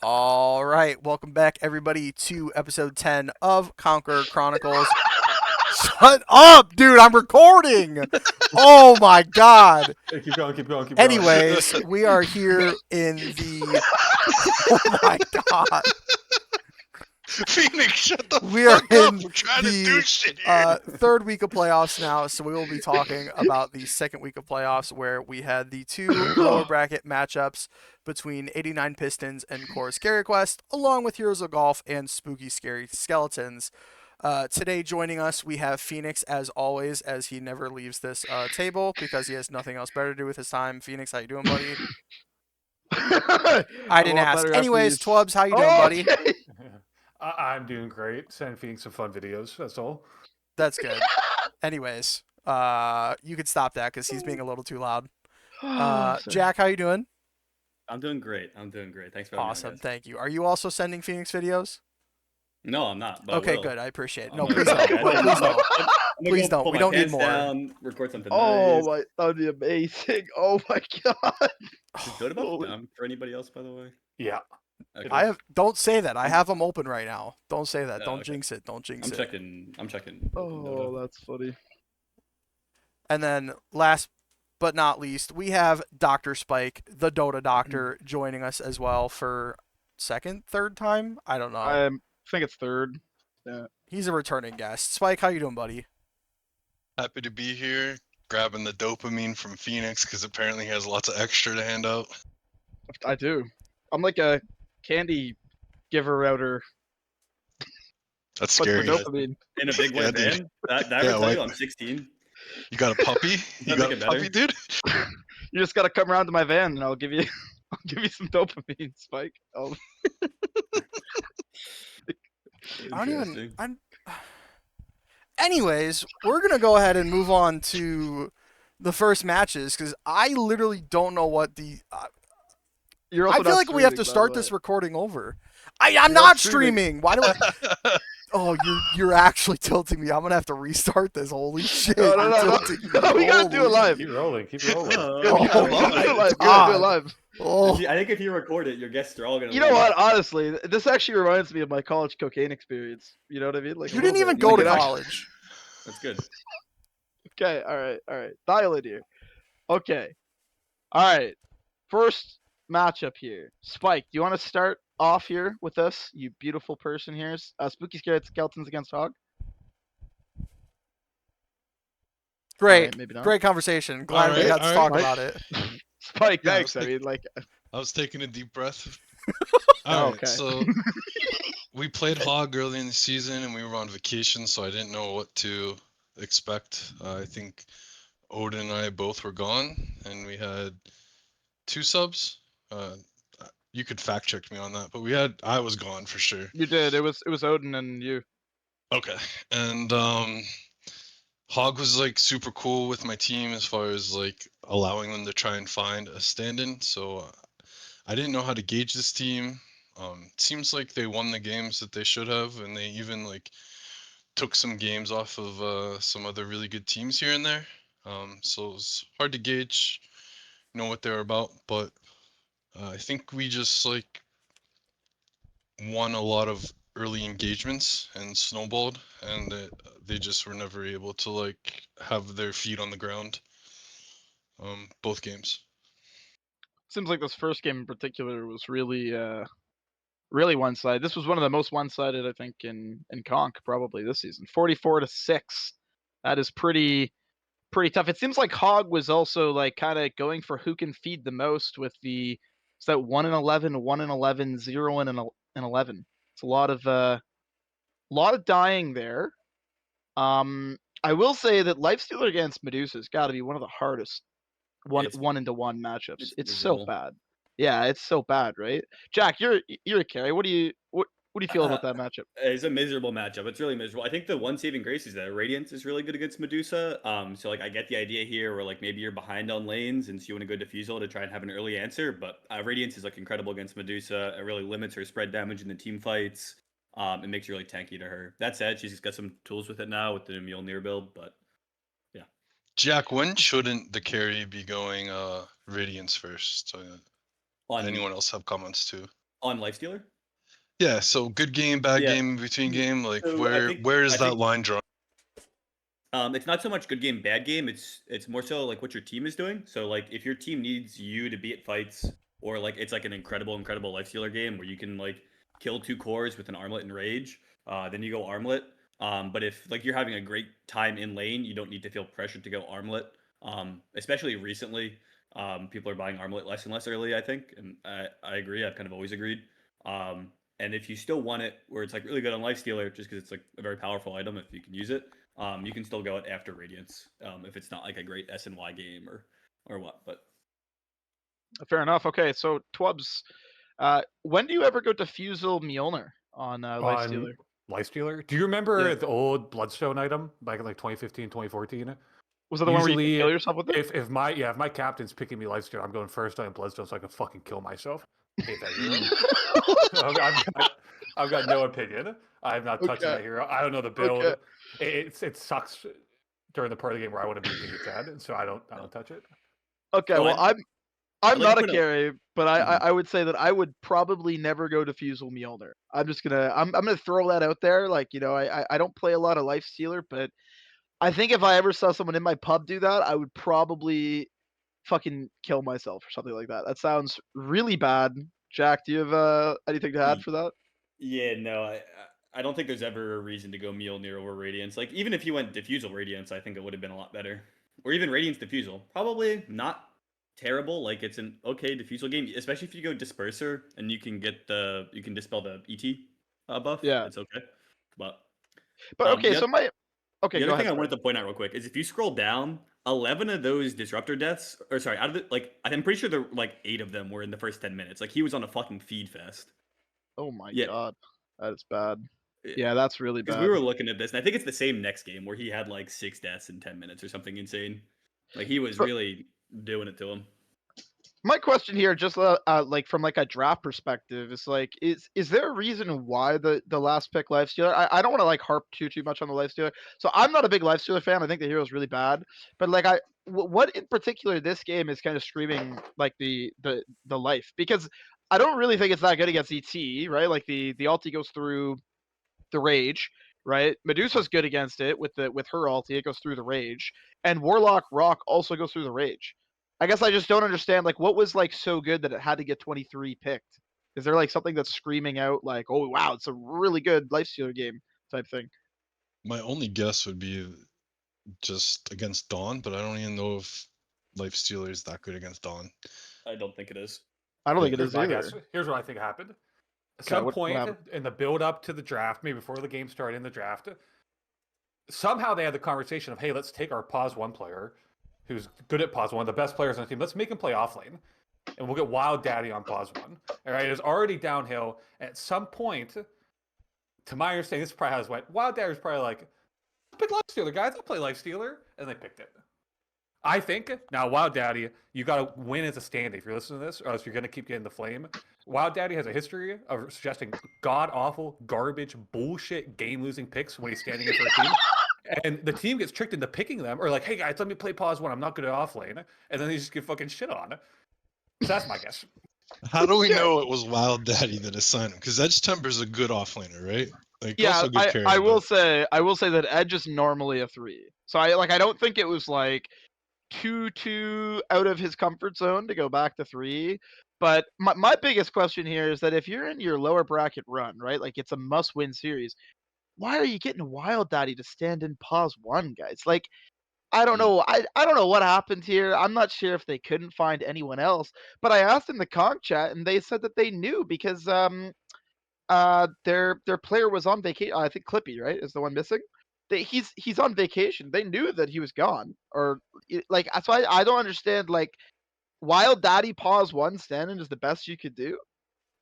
All right, welcome back, everybody, to episode 10 of Conqueror Chronicles. Shut up, dude! I'm recording. Oh my god. Hey, keep going, keep going, keep going. Anyways, we are here in the. Oh my god. Phoenix, shut the We are fuck up. in We're trying to do the shit here. third week of playoffs now, so we will be talking about the second week of playoffs where we had the two lower bracket matchups between 89 Pistons and Core Scary Quest, along with Heroes of Golf and Spooky Scary Skeletons. Today joining us, we have Phoenix, as always, as he never leaves this table because he has nothing else better to do with his time. Phoenix, how you doing, buddy? I didn't ask. Anyways, Twubz, how you doing, buddy? Okay. I'm doing great. Send Phoenix some fun videos. That's all. That's good. Anyways, you could stop that because he's being a little too loud. Jack, how you doing? I'm doing great. Thanks for having me on, Awesome, guys. thank you. Are you also sending Phoenix videos? No, I'm not. But I Okay, will. good. I appreciate it. I'm No, gonna please go- don't. No, please don't. I'm gonna Please go don't. pull We my don't need pants more. down, record something Oh nice. my, that would be amazing. Oh my god. Is Dota Dr down for anybody else, by the way? Yeah. Okay. Don't say that. I have them open right now. Don't say that. Oh, Don't okay. jinx it. Don't jinx I'm it. checking. I'm checking. Oh, that's funny. And then last but not least, we have Dr. Spike, the Dota Doctor, joining us as well for third time? I don't know. I think it's third. He's a returning guest. Spike, how you doing, buddy? Happy to be here, grabbing the dopamine from Phoenix because apparently he has lots of extra to hand out. I do. I'm like a candy giver outer. That's But for scary. dopamine. In a big Yeah, white dude. van. That Yeah, ever tell white- you I'm 16? You got a puppy? You that got make a it puppy, dude? You just gotta come around to my van and I'll give you some dopamine, Spike. I don't even. Interesting. Anyways, we're gonna go ahead and move on to the first matches because I literally don't know what the. You're I also feel not like we have to streaming, by start the this way. recording over. I'm You're not not streaming. Why do I? Oh, you're actually tilting me. I'm gonna have to restart this. Holy shit! No, you're no. tilting me. We gotta do it Holy- live. Keep rolling, keep rolling. Oh, We gotta my do it live. We gotta do God. it live. Oh, I think if you record it, your guests are all gonna. You know leave. what? Honestly, this actually reminds me of my college cocaine experience. You know what I mean? Like you a didn't little even bit. go Like to it actually- college. That's good. Okay, all right. Dial it here. Okay. All right. First matchup here. Spike, do you want to start off here with us, you beautiful person here? Spooky Scared Skeletons against Hog? Great, Alright, maybe not. great conversation. Glad we Alright, got to talk alright. about it. Spike, Yeah, thanks. I Spike. mean, like, I was taking a deep breath. Oh, Alright, okay. so we played Hog early in the season and we were on vacation, so I didn't know what to expect. I think Odin and I both were gone, and we had 2 subs. You could fact check me on that, but I was gone for sure. you did. It was Odin and you. Okay. And Hog was like super cool with my team as far as like allowing them to try and find a stand-in. So I didn't know how to gauge this team. Seems like they won the games that they should have, and they even like took some games off of some other really good teams here and there. So it was hard to gauge, know what they're about, but I think we just like won a lot of early engagements and snowballed, and they just were never able to like have their feet on the ground. Both games. Seems like this first game in particular was really, really one-sided. This was one of the most one-sided, I think, in Conk probably this season. 44-6. That is pretty tough. It seems like Hog was also like kind of going for who can feed the most with the is that 1-11, 1-11, 0-11. It's a lot of dying there. I will say that Lifestealer against Medusa has got to be one of the hardest It's- 1-1 matchups. it's It's so miserable. bad. Yeah, it's so bad, right? Jack, you're a carry. What do you feel about that matchup? It's a miserable matchup. It's really miserable. I think the one saving grace is that Radiance is really good against Medusa. So like I get the idea here where like maybe you're behind on lanes and so you want to go Diffusal to try and have an early answer, but Radiance is like incredible against Medusa. It really limits her spread damage in the team fights. It makes it really tanky to her. That said, she's got some tools with it now with the Mjolnir build, but Jack, when shouldn't the carry be going Radiance first? on Anyone else have comments too? On Lifestealer? Yeah, so good game, bad Yeah. game, between game, like So where is I that think line drawn? it's not so much good game, bad game. It's more so like what your team is doing. So like if your team needs you to be at fights, or like it's like an incredible Lifestealer game where you can like kill 2 cores with an armlet and rage, then you go armlet. But if like you're having a great time in lane, you don't need to feel pressured to go armlet. Especially recently, people are buying armlet less and less early, I think, and I agree. I've kind of always agreed. And if you still want it, where it's like really good on Lifestealer, just because it's like a very powerful item if you can use it, you can still go it after Radiance, if it's not like a great SNY game or what. But Fair enough. Okay, so Twubs, when do you ever go Diffusal Mjolnir on Lifestealer? Lifestealer. Do you remember Yeah. the old Bloodstone item back in like 2015, 2014? Was that the one where you Usually, could kill yourself with it? if my captain's picking me Lifestealer, I'm going first on Bloodstone so I can fucking kill myself. Hate that hero. I've got no opinion. I'm not touching Okay. that hero. I don't know the build. Okay. It sucks during the part of the game where I want to be Piggy so I don't touch it. Okay, So well, I'd I'm like to not a point out- carry, but I Mhm. I would say that I would probably never go Diffusal Mjolnir. I'm gonna throw that out there. Like, you know, I don't play a lot of Lifestealer, but I think if I ever saw someone in my pub do that, I would probably fucking kill myself or something like that. That sounds really bad. Jack, do you have anything to add for that? Yeah, no, I don't think there's ever a reason to go Mjolnir over Radiance. Like even if you went Diffusal Radiance, I think it would have been a lot better. Or even Radiance Diffusal, probably not terrible. Like it's an okay Diffusal game, especially if you go Disperser and you can dispel the ET buff. Yeah. It's okay. But But okay, the so my okay, the go other ahead. thing I Sorry. wanted to point out real quick is if you scroll down, 11 of those disruptor deaths, or sorry, out of the like, I'm pretty sure there like 8 of them were in the first 10 minutes. Like he was on a fucking feed fest. Oh my Yeah, god, that is bad. Yeah, that's really because bad. we were looking at this, and I think it's the same next game where he had like 6 deaths in 10 minutes or something insane. Like he was So- really doing it to him. My question here, just like from like a draft perspective, is like, is there a reason why the last pick Lifestealer? I don't want to like harp too much on the Lifestealer. So I'm not a big Lifestealer fan. I think the hero's really bad. But like what in particular this game is kind of screaming like the life, because I don't really think it's that good against ET, right? Like the ulti goes through the rage, right? Medusa's good against it with her ulti, it goes through the rage, and Warlock Rock also goes through the rage. I guess I just don't understand like what was like so good that it had to get 23 picked. Is there like something that's screaming out like, oh wow, it's a really good Lifestealer game type thing? My only guess would be just against Dawn, but I don't even know if Lifestealer is that good against Dawn. I don't think it is. I don't think it Here's is my either. guess. Here's what I think happened. At Okay, some what point happened? in the build up to the draft, maybe before the game started in the draft, somehow they had the conversation of, hey, let's take our pause 1 player who's good at pause 1, the best players on the team, let's make him play off lane. And we'll get Wild Daddy on pause 1. All right, it was already downhill. At some point, to my understanding, this is probably how this went. Wild Daddy was probably like, pick Lifestealer, guys. I'll play Lifestealer. And they picked it. I think, now, Wild Daddy, you got to win as a stand if you're listening to this, or else you're going to keep getting the flame. Wild Daddy has a history of suggesting god-awful, garbage, bullshit, game-losing picks when he's standing in for a team. And the team gets tricked into picking them, or like, hey, guys, let me play pause 1. I'm not good at off lane. And then they just get fucking shit on. So that's my guess. How do we know it was Wild Daddy that assigned him? Because Edge Temper's a good offlaner, right? Like Yeah, also good carry. I will but- say that Edge is normally a 3. So I don't think it was like too out of his comfort zone to go back to 3. But my biggest question here is that if you're in your lower bracket run, right, like it's a must-win series, why are you getting Wild Daddy to stand in pause 1, guys? Like, I don't know. I don't know what happened here. I'm not sure if they couldn't find anyone else. But I asked in the Conk chat, and they said that they knew because their player was on vacation. I think Clippy, right, is the one missing. He's on vacation. They knew that he was gone, or like that's why I don't understand. Like, Wild Daddy pause 1 standing is the best you could do.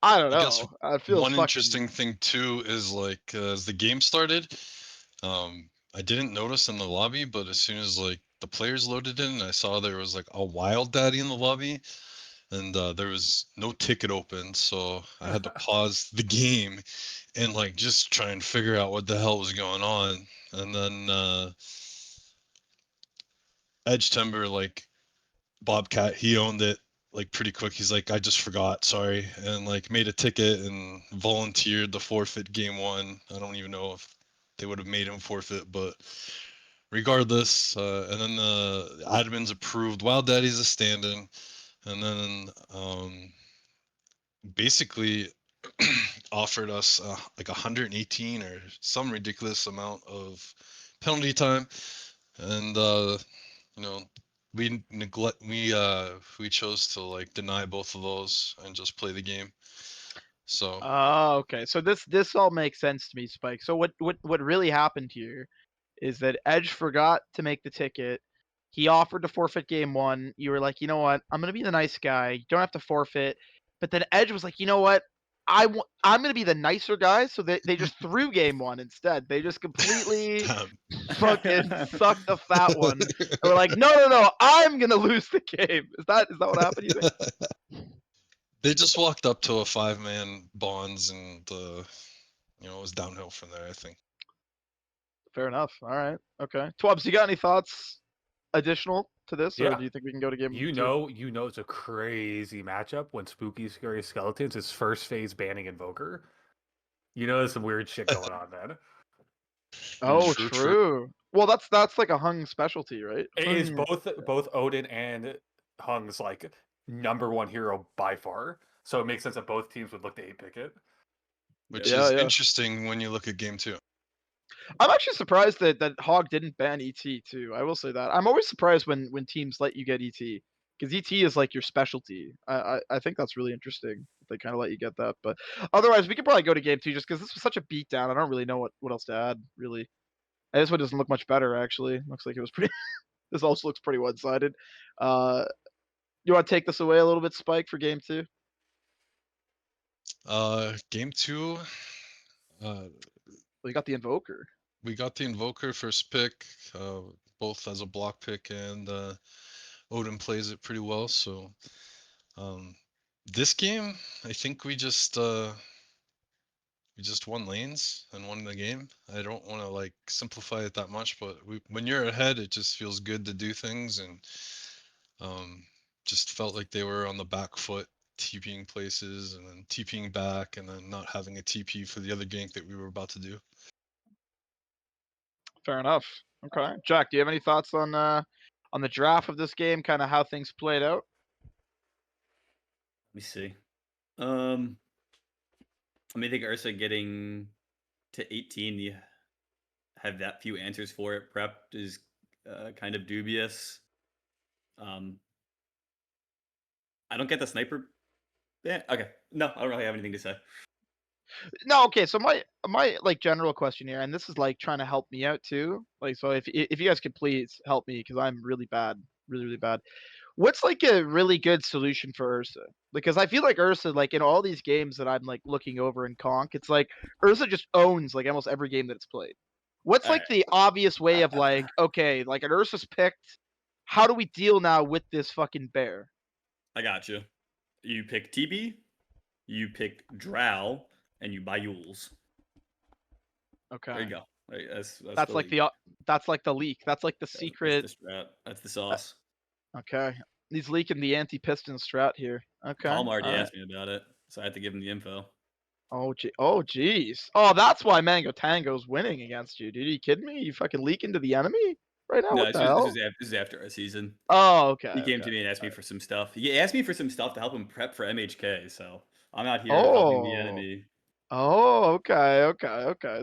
I don't I guess know. It feels one fucking. interesting thing too is like as the game started, I didn't notice in the lobby, but as soon as like the players loaded in, I saw there was like a Wild Daddy in the lobby, and there was no ticket open, so I had to pause the game and like just try and figure out what the hell was going on. And then Edge Timber, like Bobcat, he owned it. like pretty quick. He's like, I just forgot, sorry, and like made a ticket and volunteered the forfeit game 1. I don't even know if they would have made him forfeit, but regardless, and then the admins approved Wild Daddy's a stand-in, and then basically offered us like 118 or some ridiculous amount of penalty time, and you know, we chose to like deny both of those and just play the game. So Oh, okay. So this all makes sense to me, Spike. So what really happened here is that Edge forgot to make the ticket. He offered to forfeit game 1. You were like, you know what? I'm gonna be the nice guy. You don't have to forfeit. But then Edge was like, you know what? I'm gonna be the nicer guy. So they just threw game 1 instead. They just completely damn. fucking sucked a fat one. And we're like, no, I'm gonna lose the game. Is that what happened? You think? They just walked up to a 5-man bonds, and it was downhill from there, I think. Fair enough. All right. Okay. Twubs, you got any thoughts additional to this, or Yeah. do you think we can go to game You 2? know, it's a crazy matchup when Spooky Scary Skeletons is first phase banning Invoker. You know, there's some weird shit going on, man. Oh, True, true. Well, that's like a hung specialty, right? It is Hung- both Odin and Hung's like #1 hero by far. So it makes sense that both teams would look to 8-pick it. which Yeah, is yeah. interesting when you look at game 2. I'm actually surprised that Hog didn't ban ET too. I will say that. I'm always surprised when teams let you get ET because ET is like your specialty. I think that's really interesting. That they kind of let you get that, but otherwise we could probably go to game 2 just because this was such a beatdown. I don't really know what else to add really. And this one doesn't look much better actually. Looks like it was pretty. This also looks pretty one-sided. Uh, you want to take this away a little bit, Spike, for game 2? Game 2, Well, you got the Invoker. we got the Invoker first pick, both as a block pick, and Odin plays it pretty well. So this game, I think we just won lanes and won the game. I don't want to like simplify it that much, but when you're ahead, it just feels good to do things, and just felt like they were on the back foot, TPing places and then TPing back, and then not having a TP for the other gank that we were about to do. Fair enough. Okay, Jack, do you have any thoughts on the draft of this game? Kind of how things played out. Let me see. I mean, I think Ursa getting to 18, you have that few answers for it prepped is kind of dubious. I don't get the sniper. Yeah, okay. No, I don't really have anything to say. No, okay. So my like general question here, and this is like trying to help me out too. Like, so if you guys could please help me because I'm really bad, really bad. What's like a really good solution for Ursa? Because I feel like Ursa, like in all these games that I'm like looking over in Conk, it's like Ursa just owns like almost every game that it's played. What's like Alright. the obvious way of like, okay, like an Ursa's picked. How do we deal now with this fucking bear? I got you. You pick TB, you pick Drow, and you buy Yules. Okay. There you go. Right, That's like the that's like the leak. That's like the That's secret. the strat. That's the sauce. Okay. He's leaking the anti-piston strat here. Okay. Calm already alright. asked me about it, so I had to give him the info. Oh, jeez. Oh, that's why Mango Tango's winning against you, dude. Are you kidding me? You fucking leak into the enemy right now? No, What the this hell? is after a season. Oh, okay. He came okay. to me and asked me for some stuff. He asked me for some stuff to help him prep for MHK, so I'm out here helping the Oh. enemy. Oh, okay.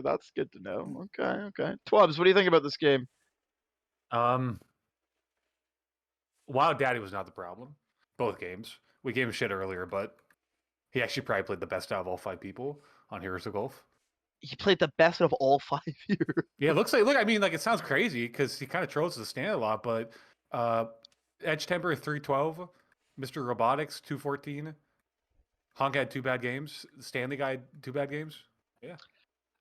That's good to know. Okay. Twubs, what do you think about this game? Wild Daddy was not the problem. Both games. We gave him shit earlier, but he actually probably played the best out of all 5 people on Heroes of Golf. He played the best of all 5 here. Yeah, it looks like. Look, I mean, like it sounds crazy because he kind of trolls the stand a lot, but Edge Temper 312, Mr. Robotics 214, Honk had 2 bad games, Stanley Guy 2 bad games. Yeah.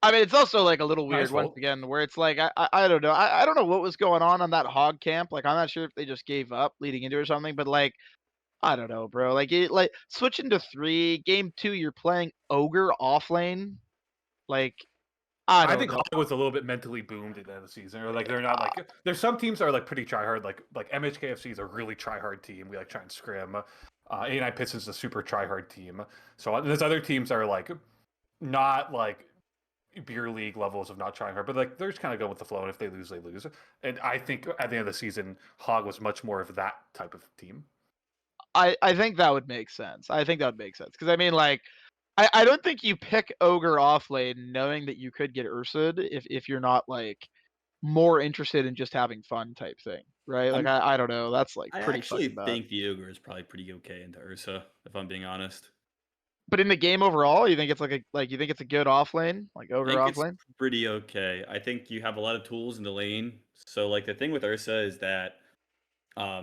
I mean, it's also like a little weird Nice once fault. again, where it's like I don't know. I don't know what was going on that hog camp. Like I'm not sure if they just gave up leading into or something, but like I don't know, bro. Like switching to 3, game 2, you're playing Ogre off lane. Like I think don't know. Hog was a little bit mentally boomed at the end of the season, or like they're not like. There's some teams that are like pretty try hard, like MHKFC is a really try hard team. We like try and scrim. 89 Pistons is a super try-hard team. So there's other teams that are like not like beer league levels of not trying hard, but like they're just kind of going with the flow, and if they lose, they lose. And I think at the end of the season, Hog was much more of that type of team. I think that would make sense. I think that would make sense because I mean, like, I don't think you pick Ogre off lane knowing that you could get Ursid if you're not like more interested in just having fun type thing, right? Like I don't know. That's like I pretty actually fucking bad. think the Ogre is probably pretty okay into Ursa, if I'm being honest. But in the game overall, you think it's you think it's a good off lane, like I Ogre think off it's lane? pretty okay. I think you have a lot of tools in the lane. So like the thing with Ursa is that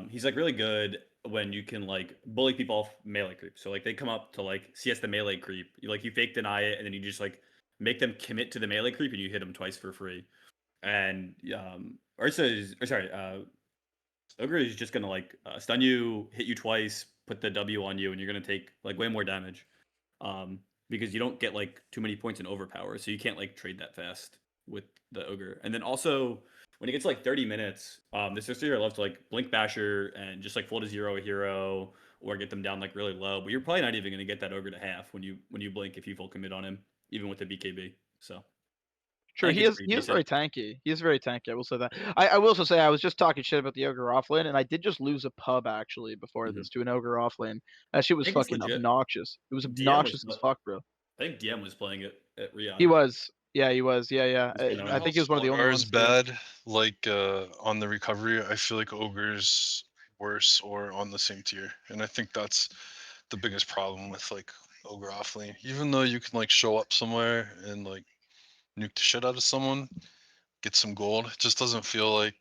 he's like really good when you can like bully people off melee creep. So like they come up to like CS the melee creep. You fake deny it and then you just like make them commit to the melee creep and you hit them twice for free. And Ursa is or sorry, Ogre is just gonna like stun you, hit you twice, put the W on you, and you're gonna take like way more damage. Because you don't get like too many points in overpower, so you can't like trade that fast with the Ogre. And then also when it gets to, like 30 minutes, the sister hero loves to like blink basher and just like full to zero a hero or get them down like really low. But you're probably not even gonna get that Ogre to half when you blink if you full commit on him, even with the BKB. So Sure, think it's pretty he is very decent. tanky. He is very tanky. I will say that. I will also say I was just talking shit about the Ogre off lane, and I did just lose a pub actually before this to an Ogre off lane. That shit was I think it's fucking legit. obnoxious. It was DM was obnoxious as fuck, bro. I think DM was playing it at He Rion. was. Yeah, he was. Yeah, yeah. Just You know I how think he was one of the only Skargar is ones too. bad, like on the recovery. I feel like Ogre's worse or on the same tier, and I think that's the biggest problem with like Ogre off lane. Even though you can like show up somewhere and like nuke the shit out of someone, get some gold, it just doesn't feel like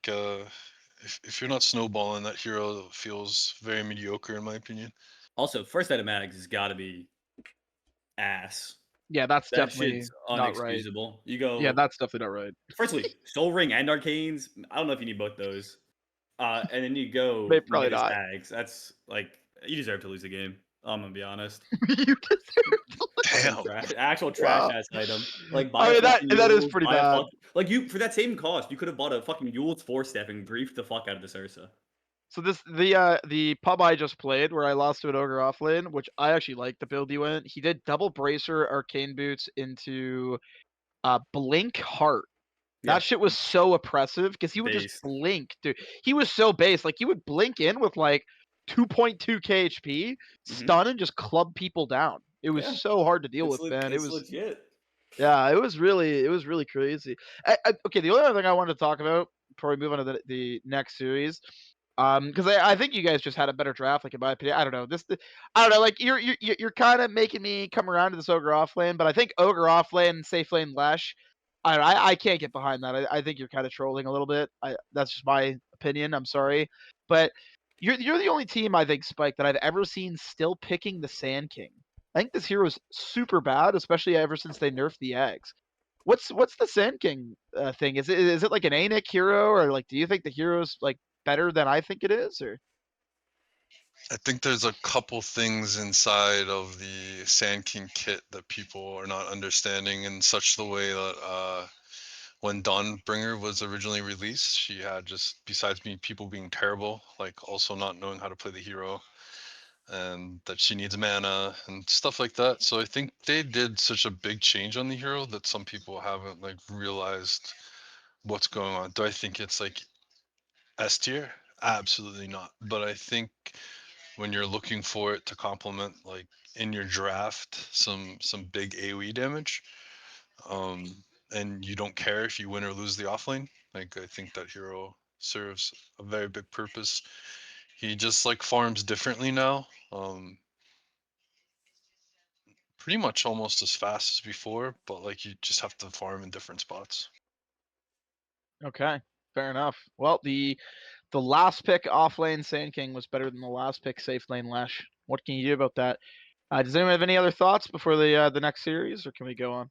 if you're not snowballing, that hero feels very mediocre in my opinion. Also, first out of mags has got to be ass. Yeah, that's That definitely shit's not right. unexcusable. You Yeah, go that's definitely not right. firstly, Soul Ring and Arcanes. I don't know if you need both those. And then you Maybe go probably minus not. tags. That's like you deserve to lose the game. I'm gonna be honest. You deserve to Fucking Damn. trash, actual trash Wow. ass item. Like buy I a mean fucking that is Yule, pretty buy a bad. fuck like you for that same cost. You could have bought a fucking Yule's 4-step and briefed the fuck out of this Ursa. So the pub I just played where I lost to an Ogre off lane, which I actually like the build he went. He did double bracer arcane boots into blink heart. Yeah, That shit was so oppressive because he would just based. blink, dude. He was so base. Like he would blink in with like 2.2 KHP, Mm-hmm. stun and just club people down. It was Yeah, so hard to deal with, man. It it's was legit. yeah, it was really crazy. Okay, the only other thing I wanted to talk about before we move on to the next series, because I think you guys just had a better draft, like in my opinion. I don't know I don't know, like you're kind of making me come around to this Ogre off lane, but I think Ogre off lane, safe lane Lesh, I can't get behind that. I think you're kind of trolling a little bit. That's just my opinion. I'm sorry, but you're the only team I think Spike that I've ever seen still picking the Sand King. I think this hero is super bad, especially ever since they nerfed the eggs. What's the Sand King thing? Is it like an Anik hero, or like do you think the hero's like better than I think it is? Or I think there's a couple things inside of the Sand King kit that people are not understanding in such the way that when Dawnbringer was originally released, she had just besides people being terrible, like also not knowing how to play the hero and that she needs mana and stuff like that. So I think they did such a big change on the hero that some people haven't like realized what's going on. Do I think it's like S tier? Absolutely not. But I think when you're looking for it to complement like in your draft some big AoE damage, um, and you don't care if you win or lose the offlane, like I think that hero serves a very big purpose. He just like farms differently now. Pretty much almost as fast as before, but like you just have to farm in different spots. okay, fair enough. Well, the last pick off lane Sand King was better than the last pick safe lane Lesh. What can you do about that? Does anyone have any other thoughts before the next series, or can we go on?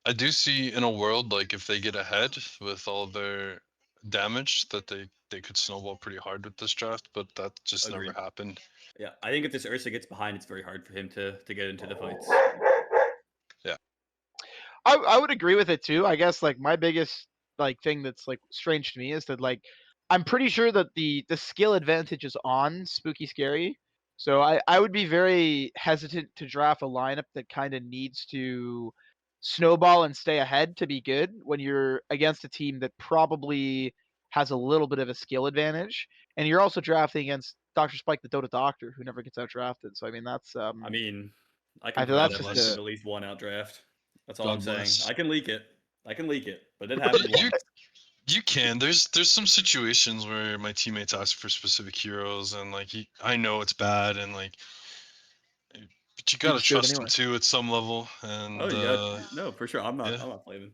I do see in a world like if they get ahead with all their damage that they could snowball pretty hard with this draft, but that just never Agreed. happened. Yeah, I think if this Ursa gets behind, it's very hard for him to get into the fights. Yeah. I would agree with it too. I guess like my biggest like thing that's like strange to me is that like I'm pretty sure that the skill advantage is on Spooky Scary, So I would be very hesitant to draft a lineup that kind of needs to snowball and stay ahead to be good when you're against a team that probably has a little bit of a skill advantage, and you're also drafting against Dr. Spike, the Dota Doctor, who never gets out drafted. So I mean that's I mean, I I can think provide that's God that just lineup bless. of a at least one outdraft. That's all I'm God saying. bless. I can leak it. I can leak it, but it Yeah, happened once. you can. There's some situations where my teammates ask for specific heroes, and like I know it's bad, and like, but you You gotta just do it trust them anyway. too at some level, Oh, and you got no for sure. I'm not. yeah. I'm not blaming.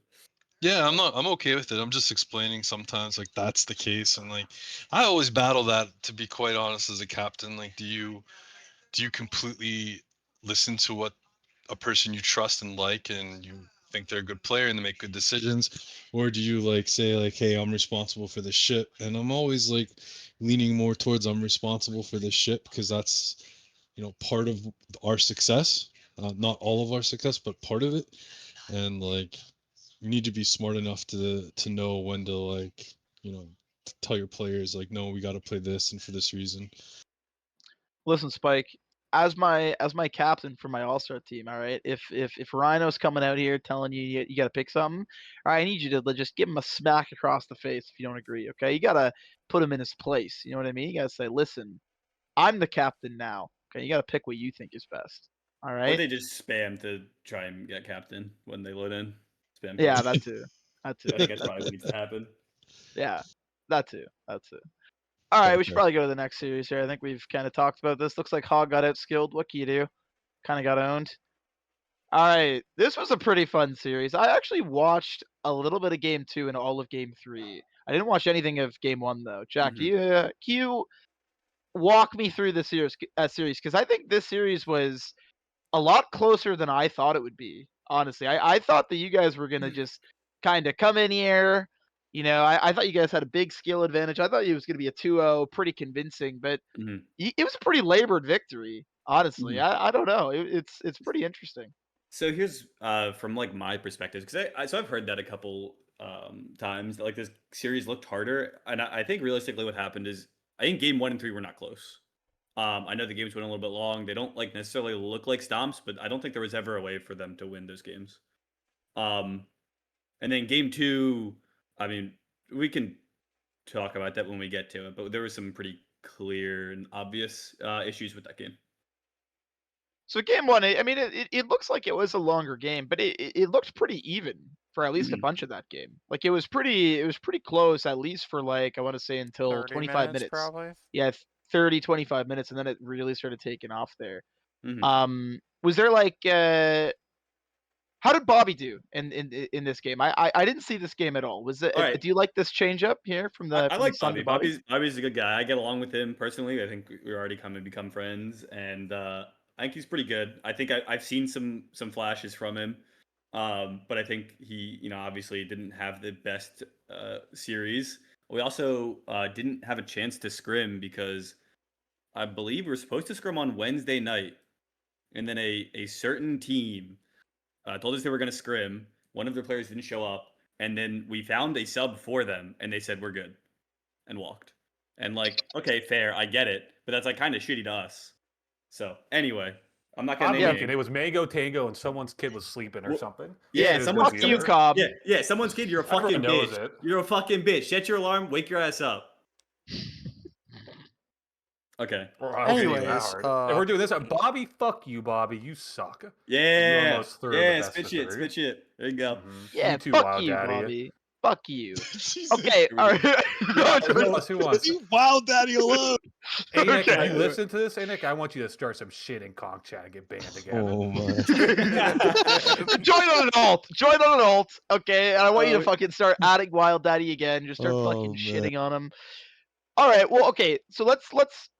Yeah, I'm okay with it. I'm just explaining sometimes like that's the case, and like I always battle that, to be quite honest, as a captain. Like, do you completely listen to what a person you trust and like, and you think they're a good player and they make good decisions, or do you like say like, hey, I'm responsible for this shit? And I'm always like leaning more towards I'm responsible for this shit, because that's part of our success, not all of our success, but part of it. And like, you need to be smart enough to know when to like, tell your players like, no, we got to play this and for this reason. Listen, Spike, as my captain for my all-star team, all right. If Rhino's coming out here telling you got to pick something, all right, I need you to just give him a smack across the face if you don't agree. Okay, you gotta put him in his place. You know what I mean? You gotta say, listen, I'm the captain now. Okay, you gotta pick what you think is best. All Or right. they just spam to try and get captain when they load in. Spam Yeah, kills. that too. That I too. think that's probably what needs to happen. Yeah, that too. That too. All right, we should Okay. probably go to the next series here. I think we've kind of talked about this. Looks like Hog got outskilled. What can you do? Kind of got owned. All right, this was a pretty fun series. I actually watched a little bit of game 2 and all of game 3. I didn't watch anything of game 1 though. Jack, Mhm. can you walk me through the series? Because I think this series was a lot closer than I thought it would be. Honestly, I thought that you guys were gonna just kind of come in here. I thought you guys had a big skill advantage. I thought it was gonna be a 2-0, pretty convincing, but Mhm. it was a pretty labored victory. Honestly, Mhm. I don't know. It's pretty interesting. So here's from like my perspective, because so I've heard that a couple times that like this series looked harder, and I think realistically what happened is I think game 1 and 3 were not close. I know the games went a little bit long. They don't like necessarily look like stomps, but I don't think there was ever a way for them to win those games. Um, and then game 2, I mean, we can talk about that when we get to it, but there was some pretty clear and obvious issues with that game. So game 1, I mean, it looks like it was a longer game, but it looked pretty even for at least a Mhm. bunch of that game. Like it was pretty close, at least for like I want to say until 30 25 minutes minutes. probably. Yeah, 30, 25 minutes, and then it really started taking off there. Mhm. Was there like how did Bobby do in this game? I didn't see this game at all. Was it? All right. Do you like this change up here from the I from the like Sun Bobby. to Bobby? Bobby's a good guy. I get along with him personally. I think we already come and become friends, and I think he's pretty good. I think I've seen some flashes from him, but I think he, obviously didn't have the best series. We also didn't have a chance to scrim because I believe we were supposed to scrim on Wednesday night, and then a certain team told us they were going to scrim. One of their players didn't show up, and then we found a sub for them, and they said we're good and walked. And like, okay, fair, I get it, but that's like kind of shitty to us. So anyway, I'm not gonna I'm name leaking. names. It was Mango Tango and someone's kid was sleeping or Well, something. Yeah, It is Fuck what you, it is. Cobb. yeah, someone's kid. You're a Everyone fucking knows bitch. it. You're a fucking bitch. Set your alarm. Wake your ass up. Okay. Or I hope you aim that Anyways, hard. If we're doing this, Bobby, fuck you, Bobby. You suck. You Yeah. almost threw the Yeah. best Spit of shit. 3. Spit shit. There you go. Yeah, You too, fuck Wild you, Daddy. Bobby. Fuck you. Jesus. Okay, Here we all go. right. Yeah, who wants? Leave Wild Daddy alone. Hey, Nick, if Okay. you listen to this, hey, Nick, I want you to start some shit in Conk chat and get banned again. Oh my. Join on an alt. Join on an alt. Okay, and I want you to Oh. fucking start adding Wild Daddy again. Just start Oh, fucking man. shitting on him. All right. Well, okay. So let's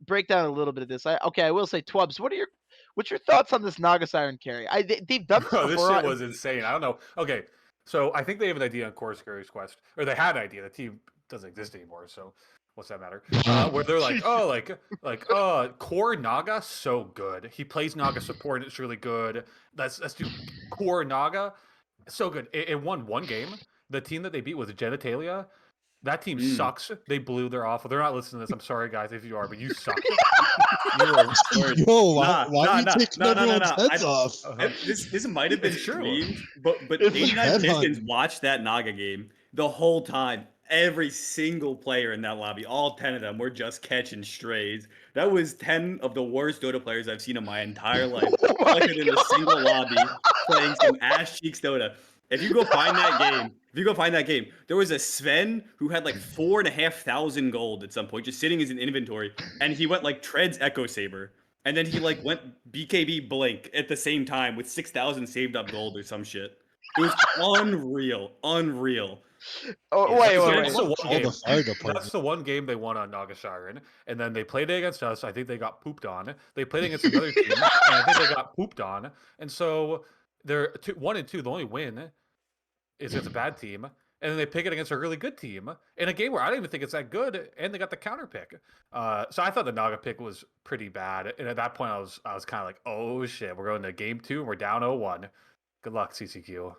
break down a little bit of this. I will say, Twubs, what's your thoughts on this Naga Siren carry? They've done this Bro, this before. shit was insane. I don't know. Okay, so I think they have an idea on Core Scurry's Quest, or they had an idea. The team doesn't exist anymore, so what's that matter? Where they're like, oh, Core Naga, so good. He plays Naga support, and it's really good. Let's do Core Naga, so good. It won one game. The team that they beat was Genitalia. That team sucks. They blew their off. They're not listening to this. I'm sorry, guys, if you are, but you suck. You were word. Yo, why Nah, are you nah, taking nah, nah, nah, everyone's nah. heads off? And this might have been It's true. streamed, but It's 89 Pistons headhunting. watched that Naga game the whole time. Every single player in that lobby, all 10 of them, were just catching strays. That was 10 of the worst Dota players I've seen in my entire life. Oh my Collected in a single lobby, playing some ass cheeks Dota. If you go find that game, there was a Sven who had like 4,500 gold at some point, just sitting as an inventory, and he went like Treads Echo Saber. And then he like went BKB Blink at the same time with 6,000 saved up gold or some shit. It was unreal. Oh, Yeah, wait, that's, wait, that's wait. the one All game. the fire department. That's the one game they won on Naga Siren, and then they played against us. I think they got pooped on. They played against another team, and I think they got pooped on. And so they're 1 and 2. The only win is against a bad team, and then they pick it against a really good team in a game where I don't even think it's that good, and they got the counter pick. So I thought the Naga pick was pretty bad, and at that point I was kind of like, oh shit, we're going to game 2, and we're down 0-1. Good luck, CCQ.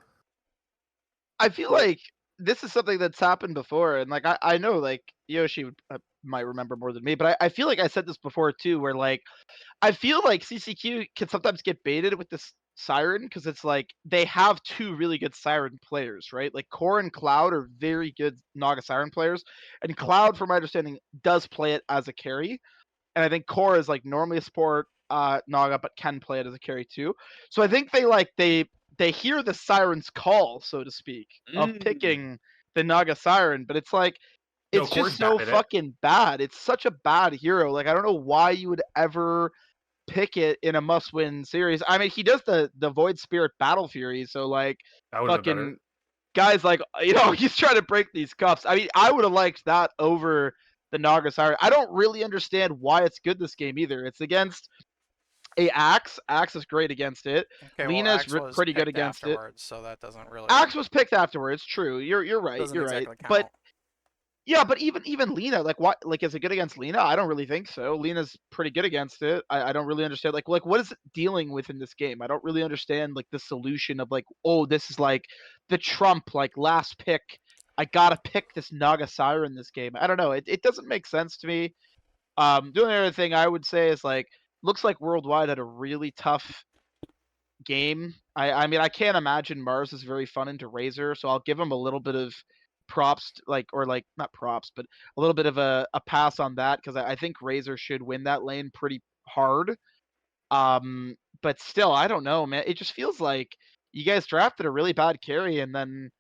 I feel like this is something that's happened before, and like I know like Yoshi might remember more than me, but I feel like I said this before too, where like I feel like CCQ can sometimes get baited with this Siren because it's like they have two really good Siren players, right? Like Core and Cloud are very good Naga Siren players, and Cloud, from my understanding, does play it as a carry, and I think Core is like normally a support Naga, but can play it as a carry too. So I think they hear the Siren's call, so to speak, of picking the Naga Siren, but it's like No, it's Core's just so bad at it. fucking bad. It's such a bad hero. Like I don't know why you would ever pick it in a must-win series. I mean, he does the Void Spirit Battle Fury, so like That would have been better. fucking guys like he's trying to break these cuffs. I mean, I would have liked that over the Naga Siren. I don't really understand why it's good this game either. It's against a Axe. Axe is great against it. Okay, well, Lena's Axe was pretty good picked against it. afterwards, so that doesn't really Axe was picked afterwards. True. You're right. doesn't You're right. exactly count. But yeah, but even Lena, like what, like is it good against Lena? I don't really think so. Lena's pretty good against it. I don't really understand like what is it dealing with in this game? I don't really understand like the solution of like, oh, this is like the Trump like last pick. I gotta pick this Naga Siren this game. I don't know. It doesn't make sense to me. The only other thing I would say is like looks like Worldwide had a really tough game. I mean I can't imagine Mars is very fun into Razor, so I'll give him a little bit of props like or like not props, but a little bit of a pass on that because I think Razor should win that lane pretty hard. But still, I don't know, man. It just feels like you guys drafted a really bad carry, and then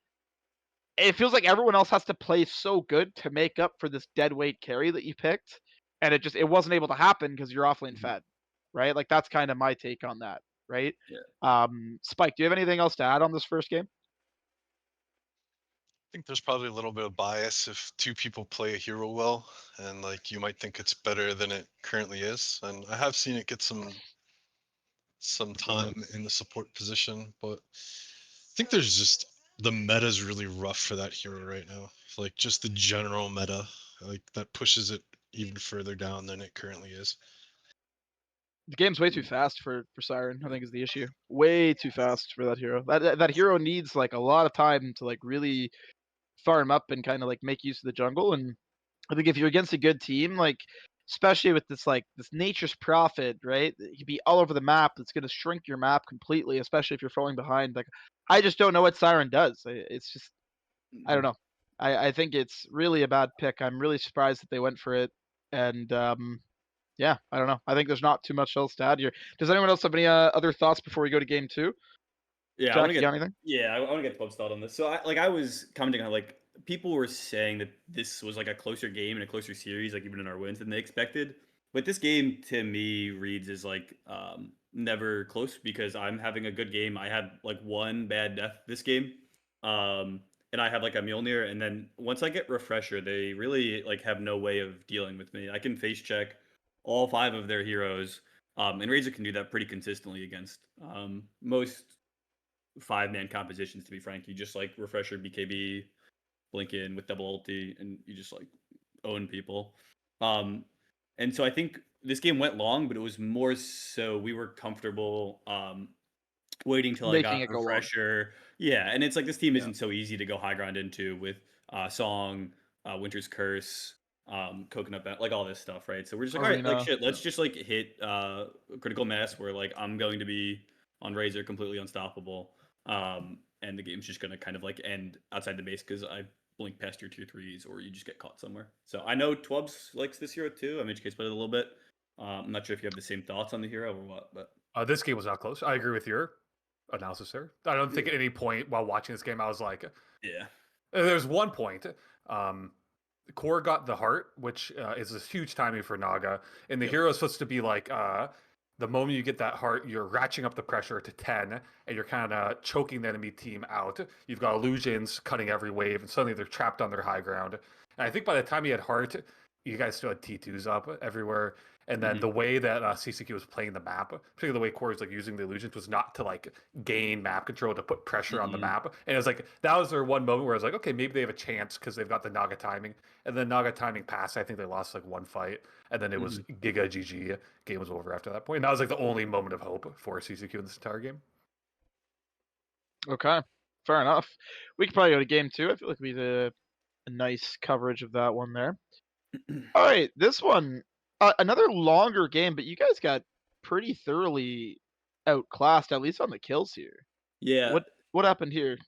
it feels like everyone else has to play so good to make up for this dead weight carry that you picked, and it wasn't able to happen because you're offlane fed, right? Like that's kind of my take on that, right? Yeah. Spike, do you have anything else to add on this first game? I think there's probably a little bit of bias if two people play a hero well, and like you might think it's better than it currently is. And I have seen it get some time in the support position, but I think there's just the meta is really rough for that hero right now. Like just the general meta, like that pushes it even further down than it currently is. The game's way too fast for Siren, I think is the issue. Way too fast for that hero. That hero needs like a lot of time to like really farm up and kind of like make use of the jungle. And I think if you're against a good team, like especially with this like this nature's prophet, right? You could be all over the map. It's gonna shrink your map completely, especially if you're falling behind. Like I just don't know what Siren does. It's just I don't know. I think it's really a bad pick. I'm really surprised that they went for it. And yeah, I don't know. I think there's not too much else to add here. Does anyone else have any other thoughts before we go to game 2? Yeah, Jack, I want to you get got anything? yeah, I want to get Twubz thought on this. So I was commenting on like people were saying that this was like a closer game and a closer series, like even in our wins than they expected. But this game to me reads as like never close because I'm having a good game. I had like one bad death this game. And I have like a Mjolnir, and then once I get Refresher, they really like have no way of dealing with me. I can face check all 5 of their heroes. And Razor can do that pretty consistently against most 5-man compositions, to be frank. You just like Refresher, BKB, blink in with double ulti, and you just like own people. And so I think this game went long, but it was more so we were comfortable waiting till I Making got it go long. Refresher. Yeah, and it's like this team Yeah. isn't so easy to go high ground into with Song, Winter's Curse, Coconut Bat, like all this stuff, right? So we're just like, all right, Arena. like shit, let's just like hit Critical Mass where like I'm going to be on Razor completely unstoppable. And the game's just gonna kind of like end outside the base because I blink past your tier 3s or you just get caught somewhere. So I know Twubz likes this hero too. I'm HK's played it a little bit. I'm not sure if you have the same thoughts on the hero or what, but This game was not close. I agree with your analysis there. I don't think at any point while watching this game I was like, yeah. there's one point. Core got the heart, which is a huge timing for Naga, and the Yep. hero is supposed to be like the moment you get that heart, you're ratcheting up the pressure to 10, and you're kind of choking the enemy team out. You've got illusions cutting every wave, and suddenly they're trapped on their high ground. And I think by the time you had heart, you guys still had T2s up everywhere. And then the way that CCQ was playing the map, particularly the way Core was like using the illusions, was not to like gain map control, to put pressure on the map. And it was like that was their one moment where I was like, okay, maybe they have a chance because they've got the Naga timing. And then Naga timing passed. I think they lost like one fight, and then it was Giga GG. Game was over after that point. And that was like the only moment of hope for CCQ in this entire game. Okay, fair enough. We could probably go to game 2. I feel like we did a nice coverage of that one there. All right, this one, another longer game, but you guys got pretty thoroughly outclassed, at least on the kills here. Yeah. What happened here?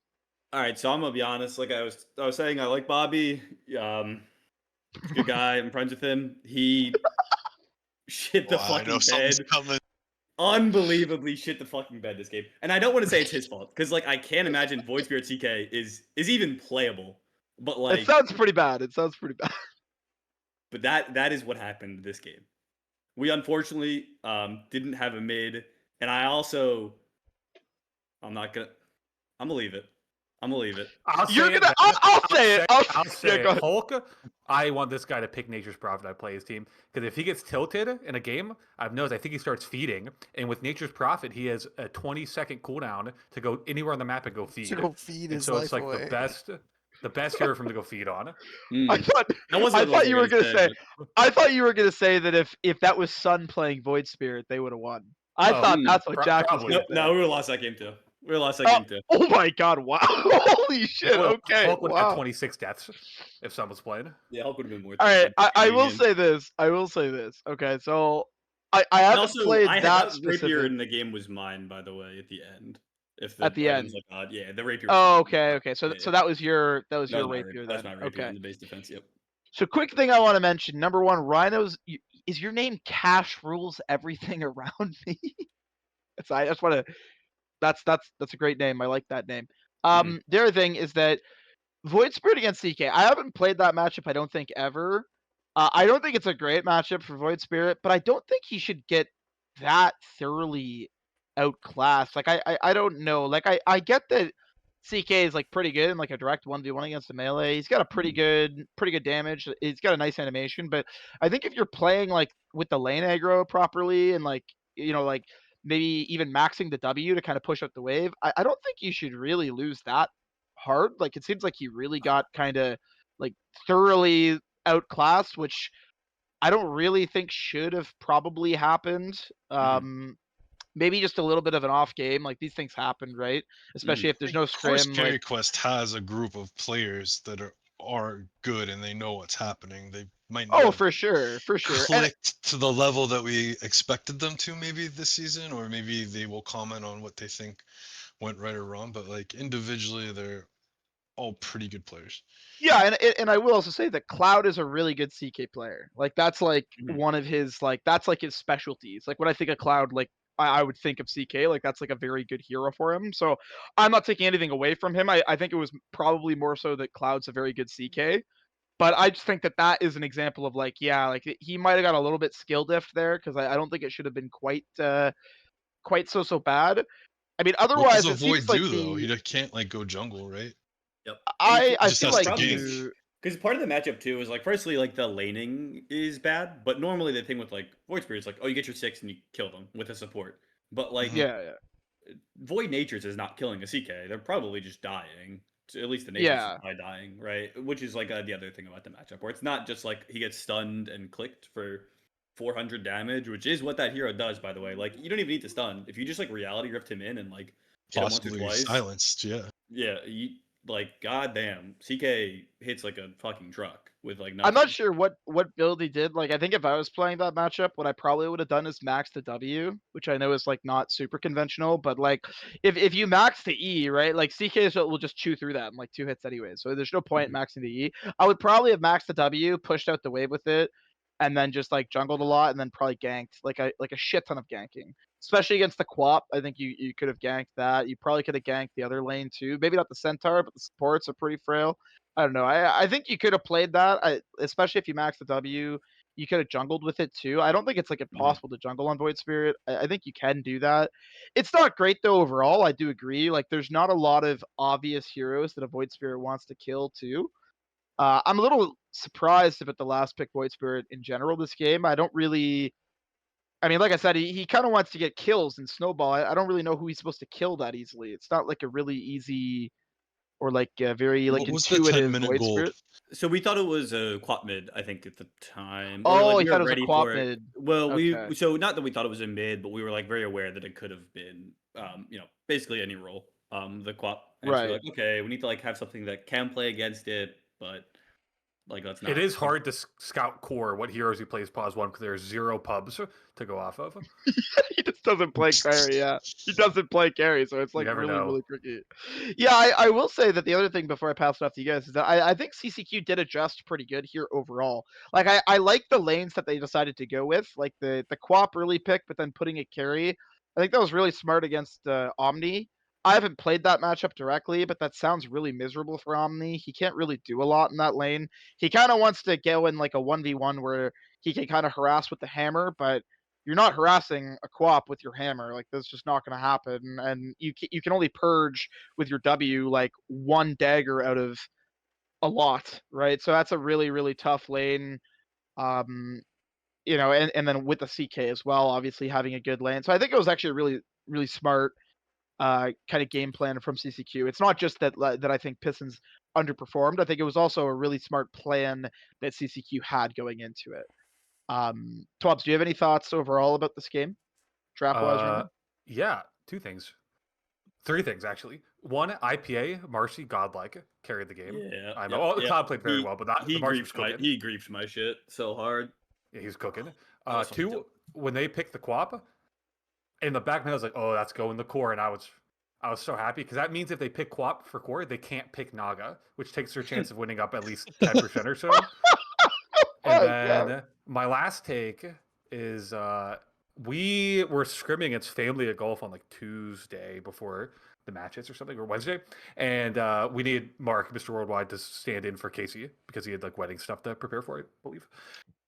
All right, so I'm gonna be honest. Like I was saying, I like Bobby. He's a good guy. I'm friends with him. He shit the Wow, I know fucking something's bed. coming. Unbelievably shit the fucking bed this game. And I don't want to say it's his fault because like I can't imagine Void Spirit CK is even playable. But like It sounds pretty bad. but that is what happened this game. We unfortunately didn't have a mid, and I'm gonna leave it. I'll say it. I'll say it. Go ahead. Hulk, I want this guy to pick Nature's Prophet. I play his team because if he gets tilted in a game, I've noticed. I think he starts feeding, and with Nature's Prophet, he has a 20-second cooldown to go anywhere on the map and go feed. To go feed And his so life it's like away. the best hero for him to go feed on. I thought you were gonna say. I thought you were gonna say that if that was Sun playing Void Spirit, they would have won. I thought that's what Jack was probably. gonna say. No, we would have lost that game too. We would have lost that game too. Oh my god! Wow! Holy shit! Okay. Hulk would have Wow. had 26 deaths if Sun was playing. Yeah, Hulk would have been more. All right. I will say this. Okay, so I haven't also, played that that rapier specific. in the game was mine, by the way, at the end. If At the items end. look odd. Yeah, the rapier. Oh, okay. So Yeah, so that was your that was my rapier That's then. my rapier Okay. in the base defense. Yep. So quick thing I want to mention. Number one, Rhinos. Is your name Cash rules everything around me? I just want to. That's a great name. I like that name. The other thing is that Void Spirit against CK. I haven't played that matchup. I don't think ever. I don't think it's a great matchup for Void Spirit, but I don't think he should get that thoroughly outclassed. Like I don't know. Like I get that CK is like pretty good in like a direct 1v1 against a melee. He's got a pretty good damage. He's got a nice animation, but I think if you're playing like with the lane aggro properly and like like maybe even maxing the W to kind of push up the wave, I don't think you should really lose that hard. Like it seems like he really got kind of like thoroughly outclassed, which I don't really think should have probably happened. Maybe just a little bit of an off game. Like these things happen, right? Especially if there's no Of course, scrim. Carry Like, Quest has a group of players that are good and they know what's happening. They might oh, not for sure. And clicked to the level that we expected them to maybe this season, or maybe they will comment on what they think went right or wrong. But like individually, they're all pretty good players. yeah, and I will also say that Cloud is a really good CK player. Like that's like one of his that's like his specialties. Like when I think of Cloud, like I would think of CK. Like that's like a very good hero for him. So I'm not taking anything away from him. I think it was probably more so that Cloud's a very good CK. But I just think that is an example of like, yeah, like he might have got a little bit skill diffed there because I don't think it should have been quite so bad. I mean, What otherwise does it Avoid seems like do though? He can't like go jungle, right? Yep. I just feel has like to gank. Because part of the matchup too is like, firstly, like the laning is bad, but normally the thing with like Void Spirit is like, oh, you get your 6 and you kill them with a support. But like, yeah. Void Natures is not killing a CK. They're probably just dying. So at least the Natures Yeah. is probably dying, right? Which is like the other thing about the matchup, where it's not just like he gets stunned and clicked for 400 damage, which is what that hero does, by the way. Like, you don't even need to stun. If you just like reality rift him in and like hit him once or Possibly twice, silenced, yeah. yeah, like goddamn, CK hits like a fucking truck with like I'm nothing. not sure what build he did. Like, I think if I was playing that matchup, what I probably would have done is max the W, which I know is like not super conventional. But like, if you max the E, right? Like CK will just chew through that in like 2 hits anyway. So there's no point in maxing the E. I would probably have maxed the W, pushed out the wave with it, and then just like jungled a lot, and then probably ganked like a shit ton of ganking. Especially against the Quap, I think you could have ganked that. You probably could have ganked the other lane too. Maybe not the Centaur, but the supports are pretty frail. I don't know. I think you could have played that, especially if you max the W. You could have jungled with it too. I don't think it's like impossible to jungle on Void Spirit. I think you can do that. It's not great though overall. I do agree. Like, there's not a lot of obvious heroes that a Void Spirit wants to kill too. I'm a little surprised about the last pick Void Spirit in general this game. I don't really. I mean, like I said, he kind of wants to get kills in Snowball. I don't really know who he's supposed to kill that easily. It's not like a really easy or like a very like What was the intuitive 10-minute Void gold? Spirit. So we thought it was a quad mid, I think, at the time. Or like Oh, we he thought were it was a ready quap for it. mid. Well, Okay. so not that we thought it was a mid, but we were like very aware that it could have been basically any role. The quad. And so we're Right. like, okay, we need to like have something that can play against it, but like let's not. It is hard to scout core what heroes he plays pause one because there's 0 pubs to go off of. He just doesn't play carry, yeah. He doesn't play carry, so it's You like never really, know. really tricky. Yeah, I will say that the other thing before I pass it off to you guys is that I think CCQ did adjust pretty good here overall. Like, I like the lanes that they decided to go with, like the Quap early pick, but then putting a carry. I think that was really smart against Omni. I haven't played that matchup directly, but that sounds really miserable for Omni. He can't really do a lot in that lane. He kind of wants to go in like a 1v1 where he can kind of harass with the hammer, but you're not harassing a Quap with your hammer. Like, that's just not going to happen. And you can only purge with your W like one dagger out of a lot, right? So that's a really, really tough lane. Um, and then with the CK as well, obviously having a good lane. So I think it was actually a really, really smart kind of game plan from CCQ. It's not just that I think Pistons underperformed. I think it was also a really smart plan that CCQ had going into it. Twubz, do you have any thoughts overall about this game, draft wise or Uh, anything? yeah, 2 things. 3 things actually. One, IPA, Marcy, godlike, carried the game. Yeah, I know. yep, Oh, the yep. Cloud played very well, but the Marcy was cooking. He griefed my shit so hard. Yeah, he was cooking. Also, 2, when they picked the Quap, in the back of my head, I was like, oh, that's going the core, and I was so happy because that means if they pick Quap for core, they can't pick Naga, which takes their chance of winning up at least 10% or so. And Oh, yeah. then my last take is we were scrimming against family at golf on like Tuesday before the matches or something, or Wednesday, and we needed Mark, Mr. Worldwide, to stand in for Casey because he had like wedding stuff to prepare for, I believe.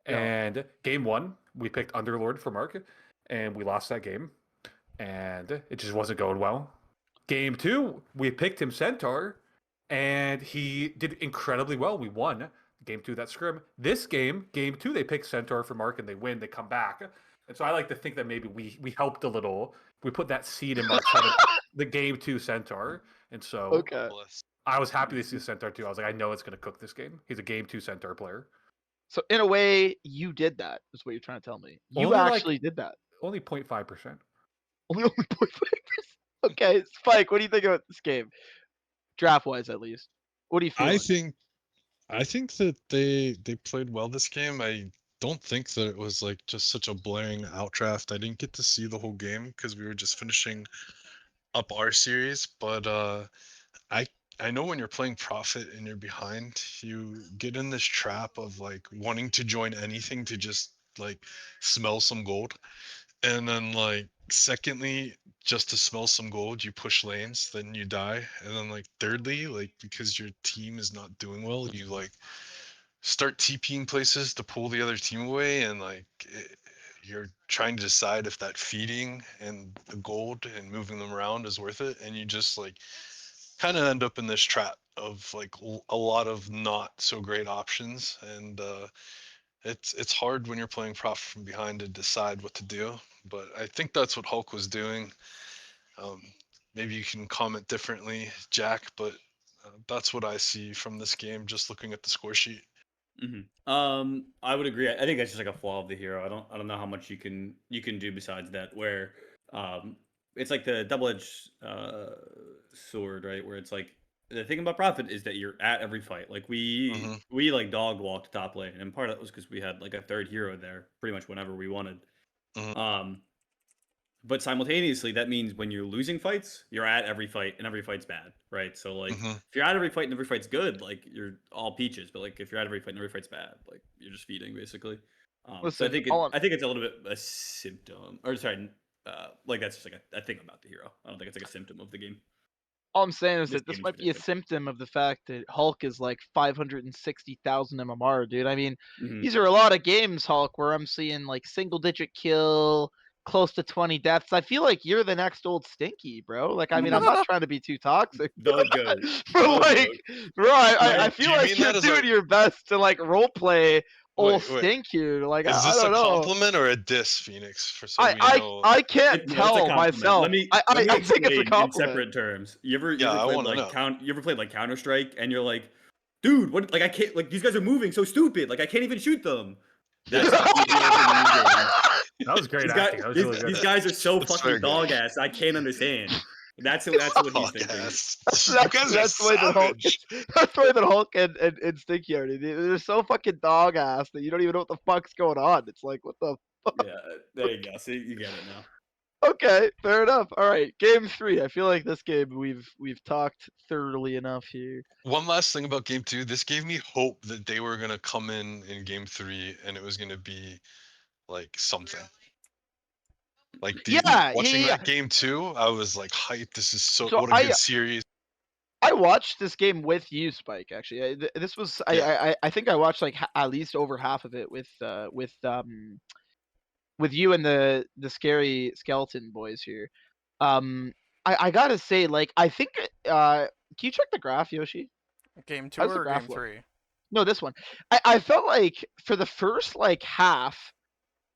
Yeah. And game 1, we picked Underlord for Mark, and we lost that game, and it just wasn't going well. Game 2, we picked him Centaur, and he did incredibly well. We won game 2 that scrim. This game 2, they pick Centaur for Mark and they win. They come back, and so I like to think that maybe we helped a little. We put that seed in Mark's head of the game 2 Centaur, and so Okay. I was happy to see the Centaur too. I was like, I know it's going to cook this game. He's a game 2 Centaur player. So in a way, you did that. Is what you're trying to tell me. You Only actually like did that. only 0.5%. Only 0.5%. Okay, Spike. What do you think about this game, draft wise at least? What are you I feeling? think that they played well this game. I don't think that it was like just such a blaring out draft. I didn't get to see the whole game because we were just finishing up our series, but I I know when you're playing Prophet and you're behind, you get in this trap of like wanting to join anything to just like smell some gold. And then like secondly, just to smell some gold, you push lanes, then you die. And then like thirdly, like because your team is not doing well, you like start TPing places to pull the other team away, and like you're trying to decide if that feeding and the gold and moving them around is worth it, and you just like kind of end up in this trap of like a lot of not so great options, and it's hard when you're playing Prophet from behind to decide what to do. But I think that's what Hulk was doing. Um, Maybe you can comment differently, Jack, but that's what I see from this game just looking at the score sheet. I would agree. I think that's just like a flaw of the hero. I don't know how much you can do besides that. Where it's like the double edged sword, right? Where it's like the thing about Prophet is that you're at every fight. Like we like dog walked top lane, and part of that was because we had like a third hero there pretty much whenever we wanted. Mhm. But simultaneously, that means when you're losing fights, you're at every fight, and every fight's bad, right? So like, Mhm. if you're at every fight and every fight's good, like you're all peaches. But like, if you're at every fight and every fight's bad, like you're just feeding basically. So Listen, all I'm, I think it's a little bit a symptom, or sorry, like that's just like a thing about the hero. I don't think it's like a symptom of the game. all I'm saying is This that this game in might be a particular. symptom of the fact that Hulk is like 560,000 MMR, dude. I mean, Mhm. these are a lot of games, Hulk, where I'm seeing like single digit kill, close to 20 deaths. I feel like you're the next old Stinky, bro. Like, I mean, I'm not trying to be too toxic, The goat. but The like, goat. bro, I Wait, do feel you like mean you're that as doing a your best to like role play old wait? Stink here. Like, Is I this a don't know. compliment or a diss, Phoenix? For so we know. I can't No, it's a tell compliment. myself. Let me I think it's a explain in compliment. separate terms. You Yeah, ever I played want to like know. you ever played like Counter Strike and you're like, dude, what? Like I can't. Like these guys are moving so stupid. Like I can't even shoot them. That's how it feels in these games. That was great acting. That was really These good. guys are so That's fair, fucking guy. dog ass. I can't understand. That's what he's Oh, thinking. yes. You guys are That's the way that Hulk. savage. That's the way that Hulk and Stinky are. They're so fucking dog ass that you don't even know what the fuck's going on. It's like, what the? Yeah, there you go. See, you get it now. Okay, fair enough. All right, game 3. I feel like this game we've talked thoroughly enough here. One last thing about game 2. This gave me hope that they were gonna come in game 3 and it was gonna be like something. Like watching Yeah. that game 2, I was like hyped. This is so So what a good series. I watched this game with you, Spike. Actually, this was Yeah. I think I watched like at least over half of it with you and the scary skeleton boys here. I gotta say, like, I think can you check the graph, Yoshi? Game How two does the or game graph look? three? No, this one. I felt like for the first like half,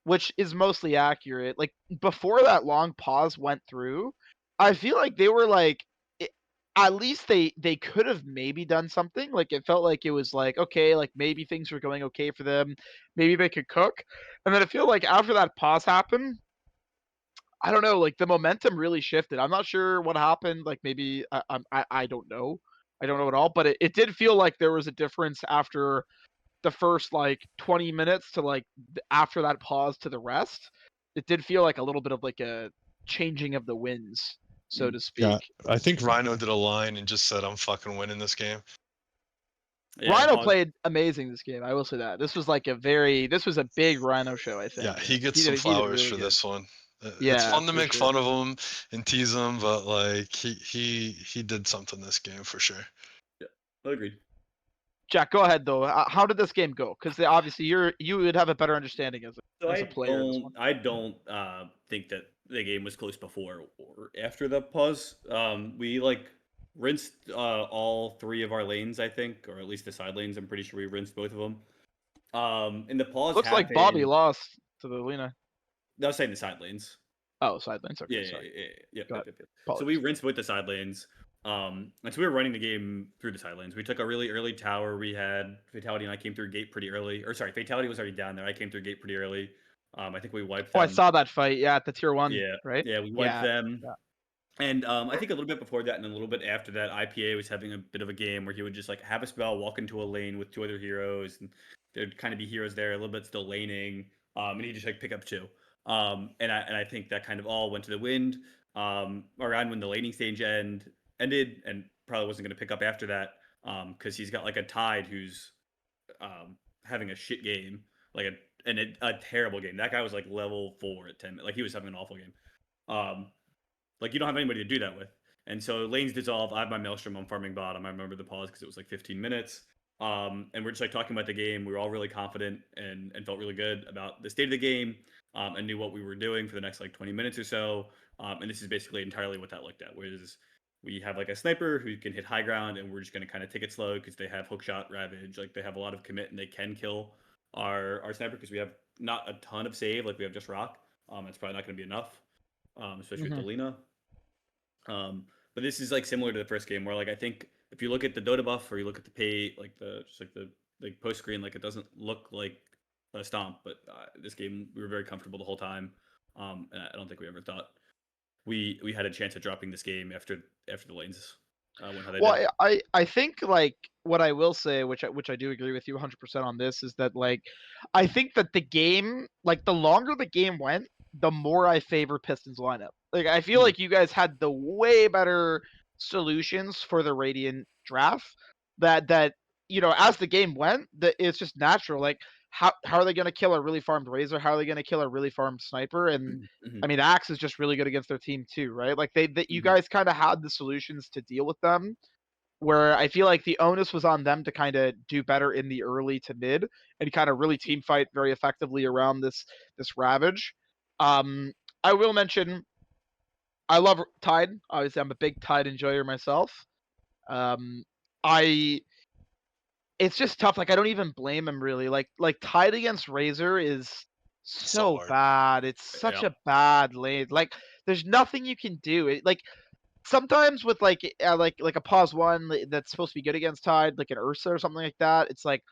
which is mostly accurate, like before that long pause went through, I feel like they were like at least they could have maybe done something. Like it felt like it was like okay, like maybe things were going okay for them, maybe they could cook. And then I feel like after that pause happened, I don't know, like the momentum really shifted. I'm not sure what happened. Like maybe I don't know. I don't know at all. But it did feel like there was a difference after the first like 20 minutes to like after that pause to the rest. It did feel like a little bit of like a changing of the winds, so to Yeah. speak. I think Rhino did a line and just said, "I'm fucking winning this game." Yeah, Rhino pause. played amazing this game. I will say that. This was like this was a big Rhino show, I think. Yeah, he gets He some he did flowers really for good. this one. It's Yeah, fun to for make sure. fun of him and tease him, but like he did something this game for sure. Yeah, agreed. Jack, go ahead though. How did this game go? Because obviously you would have a better understanding So as a player in this one. I don't think that the game was close before or after the pause. We like rinsed all three of our lanes, I think, or at least the side lanes. I'm pretty sure we rinsed both of them. And the pause Looks like Bobby happened. lost to the Lena. I was saying the side lanes. Oh, side lanes. Yeah, Okay, yeah, sorry. yeah, yeah, yep, Go yep, ahead. yep, yep. So we Apologies. rinsed both the side lanes. And so we were running the game through the side lanes. We took a really early tower. We had Fatality and I came through gate pretty early. Or sorry, Fatality was already down there. I came through gate pretty early. I think we wiped Oh, I them. saw that fight. Yeah, at the tier 1, Yeah, right? yeah, we wiped Yeah. them. Yeah. And I think a little bit before that and a little bit after that, IPA was having a bit of a game where he would just like have a spell, walk into a lane with two other heroes, and there'd kind of be heroes there, a little bit still laning, and he'd just like pick up two. And I think that kind of all went to the wind around when the laning stage ended, and probably wasn't going to pick up after that because he's got like a Tide who's having a shit game, like a terrible game. That guy was like level 4 at 10, like he was having an awful game. Like you don't have anybody to do that with. And so lanes dissolve. I have my Maelstrom. I'm farming bottom. I remember the pause because it was like 15 minutes. And we're just like talking about the game. We were all really confident and felt really good about the state of the game and knew what we were doing for the next like 20 minutes or so. And this is basically entirely what that looked at. Was we have like a sniper who can hit high ground, and we're just going to kind of take it slow because they have hookshot, ravage. Like they have a lot of commit, and they can kill our sniper because we have not a ton of save. Like we have just rock. It's probably not going to be enough, especially with the Lina. But this is like similar to the first game where like I think if you look at the Dota buff or you look at the pay like the just like the like post screen, like it doesn't look like a stomp, but this game we were very comfortable the whole time. And I don't think we ever thought we had a chance at dropping this game after the lanes. When how they Well, did. I think like what I will say, which I do agree with you 100% on this, is that like I think that the game, like the longer the game went, the more I favor Pistons lineup. Like I feel Mhm. like you guys had the way better solutions for the Radiant draft. That as the game went, it's just natural. Like how are they going to kill a really farmed Razor? How are they going to kill a really farmed Sniper? And I Mhm. mean, Axe is just really good against their team too, right? Like you Mhm. guys kind of had the solutions to deal with them where I feel like the onus was on them to kind of do better in the early to mid and kind of really team fight very effectively around this Ravage. Um, I will mention I love Tide. Obviously, I'm a big Tide enjoyer myself. Um, I it's just tough. Like I don't even blame him really. Like Tide against Razor is So so hard. bad. It's such Yeah. a bad lane. Like there's nothing you can do. Like sometimes with like a pause one that's supposed to be good against Tide, like an Ursa or something like that, it's like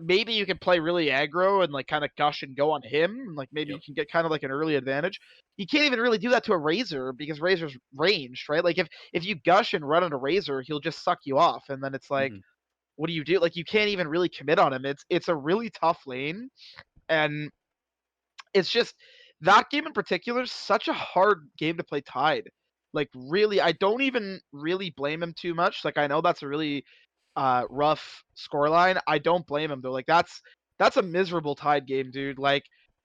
maybe you can play really aggro and like kind of gush and go on him, and like maybe you Yep. can get kind of like an early advantage. You can't even really do that to a Razor because Razor's ranged, right? Like if you gush and run on a Razor, he'll just suck you off, and then it's like, Mhm. what do you do? Like you can't even really commit on him. It's a really tough lane, and it's just that game in particular is such a hard game to play Tide. Like really, I don't even really blame him too much. Like I know that's a really rough scoreline. I don't blame him though. Like that's a miserable Tide game, dude. Like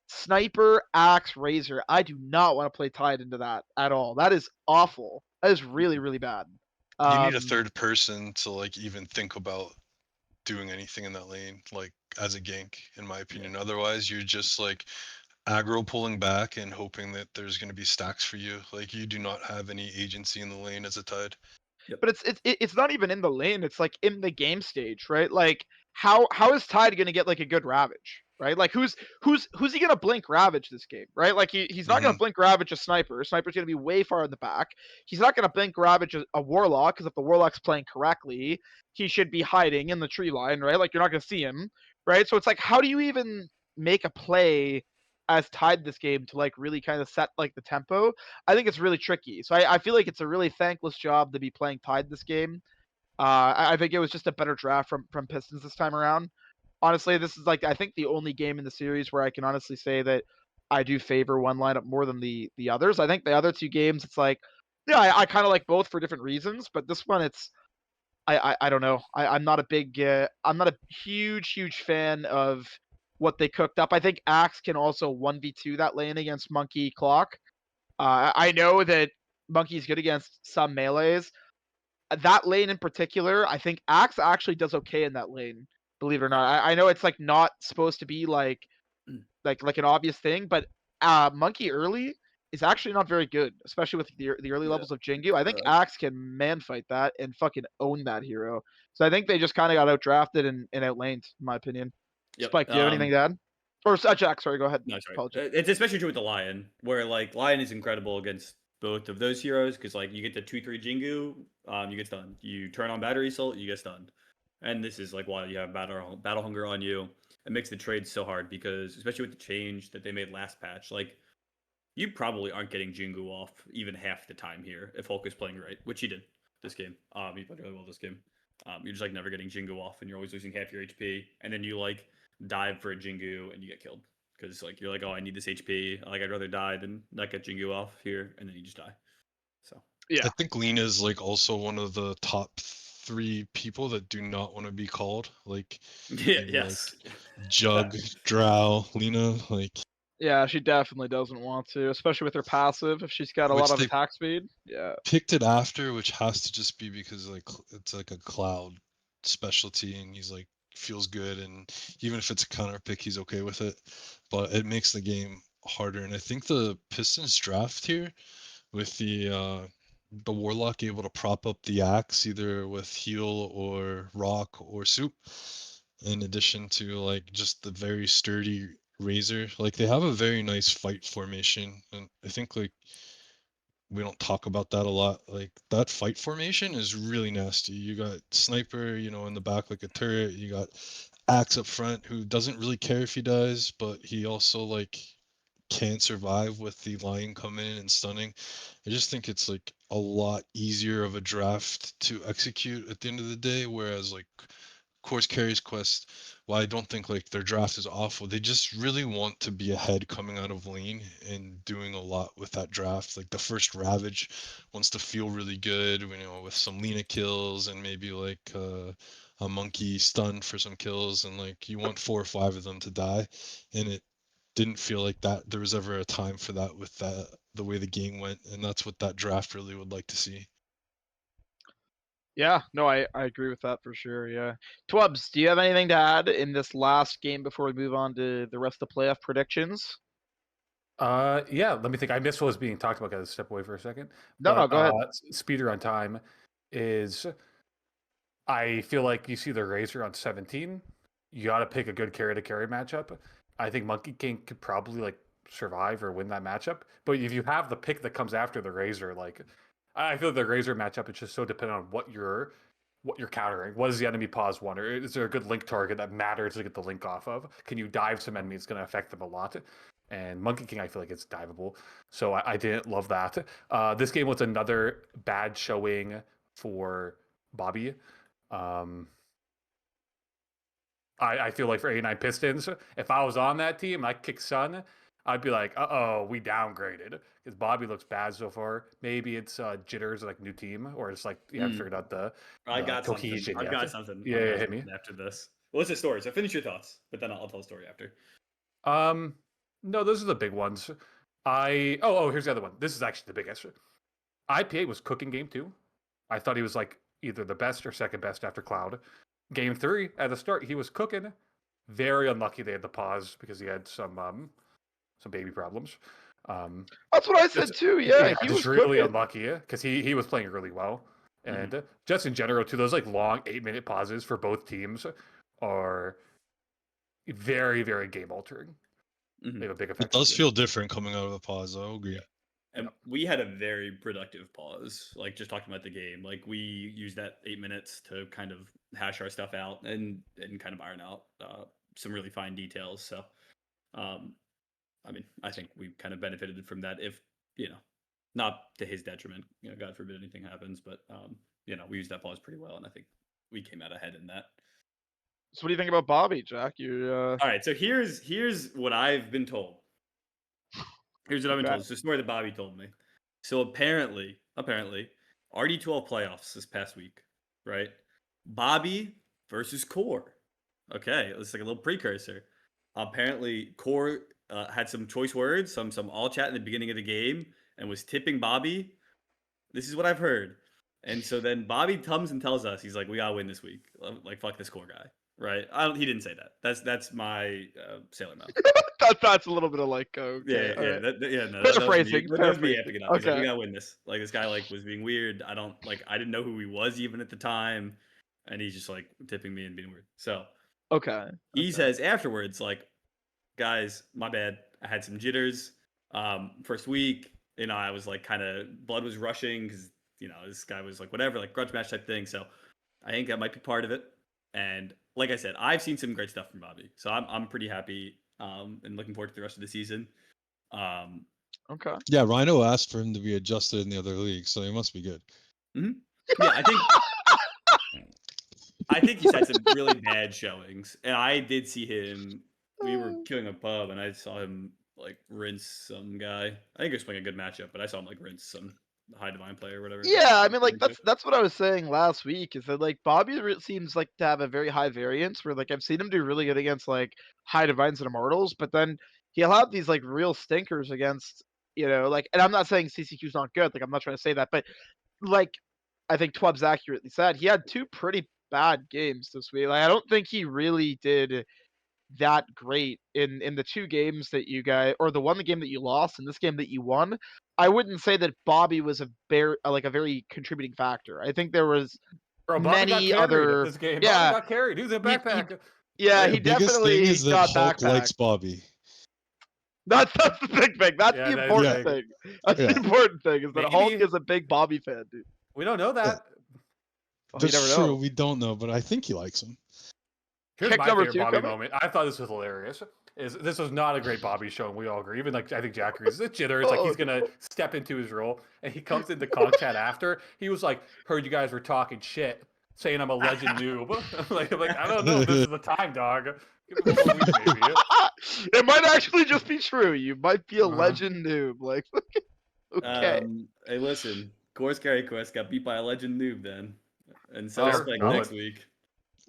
Sniper, Axe, Razor. I do not want to play Tide into that at all. That is awful. That is really, Mhm. really bad. You need a Um, third person to like even think about doing anything in that lane, like as a gank, in my Yeah. opinion. Otherwise, you're just like aggro pulling back and hoping that there's going to be stacks for you. Like you do not have any agency in the lane as a Tide. Yep. but it's not even in the lane. It's like in the game stage, right? Like how is Tide gonna get like a good Ravage, right? Like who's he gonna blink Ravage this game, right? Like he's not gonna Hmm. blink Ravage a Sniper. Sniper's gonna be way far in the back. He's not gonna blink Ravage a Warlock because if the Warlock's playing correctly, he should be hiding in the tree line, right? Like you're not gonna see him, right? So it's like how do you even make a play as Tide this game to like really kind of set like the tempo? I think it's really tricky. So I feel like it's a really thankless job to be playing Tide this game. I think it was just a better draft from Pistons this time around. Honestly, this is like I think the only game in the series where I can honestly say that I do favor one lineup more than the others. I think the other two games, it's like, yeah, I kind of like both for different reasons, but this one, it's I don't know. I'm not a big, I'm not a huge fan of what they cooked up. I think Axe can also 1v2 that lane against Monkey Clock. I know that Monkey's good against some melees. That lane in particular, I think Axe actually does okay in that lane. Believe it or not, I know it's like not supposed to be like Mm. like an obvious thing, but Monkey early is actually not very good, especially with the early Yeah. levels of Jingu. I think Correct. Axe can man fight that and fucking own that hero. So I think they just kind of got outdrafted and outlaned, in my opinion. Yep. Spike, do you have anything to add? Or Jack, sorry, go ahead. No, sorry. Apologies. It's especially true with the Lion, where like Lion is incredible against both of those heroes because like you get the 2/3 Jingu, you get stunned. You turn on Battery Assault, you get stunned. And this is like why you have battle hunger on you. It makes the trade so hard because especially with the change that they made last patch, like you probably aren't getting Jingu off even half the time here if Hulk is playing right, which he did this game. He played really well this game. You're just like never getting Jingu off, and you're always losing half your HP, and then you like dive for a Jingu and you get killed because like you're like, oh, I need this HP. Like I'd rather die than not get Jingu off here, and then you just die. So I Yeah. think Lena is like also one of the top three people that do not want to be called. Like yeah, maybe like yes, Jug, facts. Drow, Lena, like Yeah, she definitely doesn't want to, especially with her passive. If she's got a lot which of they attack speed, yeah. picked it after, which has to just be because like it's like a Cloud specialty, and he's like feels good, and even if it's a counter pick, he's okay with it. But it makes the game harder, and I think the Pistons draft here with the Warlock able to prop up the axe either with heal or rock or soup, in addition to like just the very sturdy Razor. Like they have a very nice fight formation, and I think like we don't talk about that a lot. Like that fight formation is really nasty. You got Sniper, in the back like a turret. You got Axe up front who doesn't really care if he dies, but he also like can survive with the lion coming in and stunning. I just think it's like a lot easier of a draft to execute at the end of the day. Whereas like Course Carries Quest, while I don't think like their draft is awful, they just really want to be ahead coming out of lane and doing a lot with that draft. Like the first Ravage wants to feel really good, with some Lena kills and maybe like a monkey stun for some kills, and like you want 4 or 5 of them to die, and it didn't feel like that there was ever a time for that with the way the game went, and that's what that draft really would like to see. Yeah, no, I agree with that for sure. Yeah, Twubz, do you have anything to add in this last game before we move on to the rest of the playoff predictions? Yeah, let me think. I missed what was being talked about. Gotta step away for a second. No, go ahead. Speeder on time is. I feel like you see the Razor on 17. You got to pick a good carry to carry matchup. I think Monkey King could probably like survive or win that matchup. But if you have the pick that comes after the Razor, like I feel like the Razor matchup is just so dependent on what you're countering. What is the enemy pause one? Or is there a good link target that matters to get the link off of? Can you dive some enemies? It's going to affect them a lot. And Monkey King, I feel like it's diveable. So I didn't love that. This game was another bad showing for Bobby. I feel like for 89 Pistons, if I was on that team, I kick Sun, I'd be like, we downgraded because Bobby looks bad so far. Maybe it's jitters, like new team, or it's like you haven't figured out the I got cohesion something. yet. I've got something. Yeah, hit me after this. What's the story? So finish your thoughts, but then I'll tell the story after. No, those are the big ones. Here's the other one. This is actually the biggest. IPA was cooking game 2. I thought he was like either the best or second best after Cloud. Game 3, at the start, he was cooking. Very unlucky they had to pause because he had some baby problems. That's what I said too. Yeah, he was really cooking. unlucky because he was playing really well. And just in general, too, those like long 8-minute pauses for both teams are very, very game altering. They have a big effect. It does feel different coming out of a pause. I agree. And we had a very productive pause, like just talking about the game. Like we used that 8 minutes to kind of hash our stuff out and kind of iron out some really fine details. So, I mean, I think we kind of benefited from that. If not to his detriment, God forbid anything happens, but we used that pause pretty well, and I think we came out ahead in that. So, what do you think about Bobby, Jack? All right. So here's what I've been told. Here's what I've been told. It's a story that Bobby told me. So apparently, AD2L playoffs this past week, right? Bobby versus Core. Okay, it's like a little precursor. Apparently, Core had some choice words, some all chat in the beginning of the game, and was tipping Bobby. This is what I've heard. And so then Bobby comes and tells us, he's like, "We gotta win this week. Like, fuck this Core guy." Right? He didn't say that. That's my sailor mouth. That's a little bit of like, okay, paraphrasing. That was me amping it up. He's like, Okay. we gotta win this. Like this guy like was being weird. I didn't know who he was even at the time, and he's just like tipping me and being weird. So he says afterwards, like, guys, my bad. I had some jitters. First week, I was like kind of blood was rushing because this guy was like whatever, like grudge match type thing. So I think that might be part of it. And like I said, I've seen some great stuff from Bobby, so I'm pretty happy and looking forward to the rest of the season. Okay. Yeah, Rhino asked for him to be adjusted in the other league, so he must be good. Yeah, I think he's had some really bad showings, and I did see him. We were queuing a pub, and I saw him like rinse some guy. I think he was playing a good matchup, but I saw him like rinse some high divine player or whatever. Yeah, I mean, like that's what I was saying last week. Is that like Bobby seems like to have a very high variance where like I've seen him do really good against like high divines and immortals, but then he'll have these like real stinkers against like. And I'm not saying CCQ's not good. Like I'm not trying to say that, but like I think Twubz accurately said he had 2 pretty bad games this week. Like I don't think he really did that great in the 2 games that you guys, or the game that you lost and this game that you won. I wouldn't say that Bobby was a very contributing factor. I think there was many other. This game. Yeah, Bobby got carried. He was in backpack. He biggest definitely thing is that got Hulk backpack. likes Bobby. That's the big thing. That's Yeah, the important thing. That's the important thing is that Hulk is a big Bobby fan, dude. We don't know that. Well, That's true. We don't know, but I think he likes him. Here's my favorite Bobby moment. I thought this was hilarious. is this was not a great Bobby show, and we all agree. Even like I think Jack agrees. It's jitters. Like he's gonna step into his role, and he comes into Conk chat after. He was like, "Heard you guys were talking shit, saying I'm a legend noob." I'm like, I don't know if this is the time, dog. Give it 1 more week, maybe. It might actually just be true. You might be a legend noob. Like, okay. Hey, listen, Course Carry Quest got beat by a legend noob then, and so Oh, is Spike valid. next week.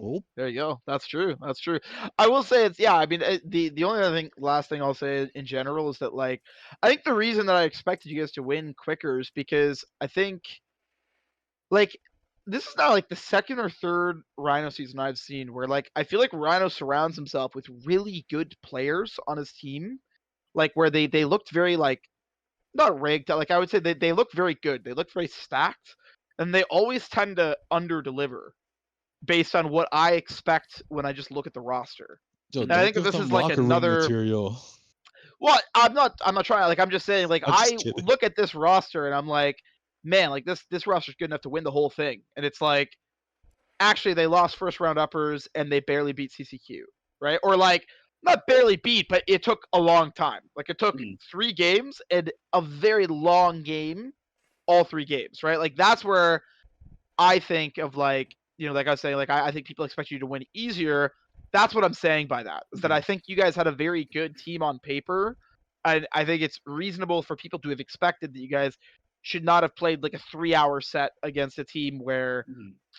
Oh, There you go. That's true. That's true. I will say it's I mean the only other thing, last thing I'll say in general is that like I think the reason that I expected you guys to win quicker is because I think like this is not like the second or third Rhino season I've seen where like I feel like Rhino surrounds himself with really good players on his team, like where they looked very like not rigged. Like I would say they look very good. They look very stacked, and they always tend to under deliver based on what I expect when I just look at the roster. yo, And I don't think that give this them is like locker room another. material. Well, I'm not trying. Like I'm just saying. Like I'm just I kidding. look at this roster and I'm like, man, like this roster's good enough to win the whole thing. And it's like, actually, they lost first round uppers and they barely beat CCQ, right? Or like not barely beat, but it took a long time. Like it took 3 games and a very long game, all 3 games, right? Like that's where I think of like, like I was saying, like I think people expect you to win easier. That's what I'm saying by that. Is that I think you guys had a very good team on paper. And I think it's reasonable for people to have expected that you guys should not have played like a 3-hour set against a team where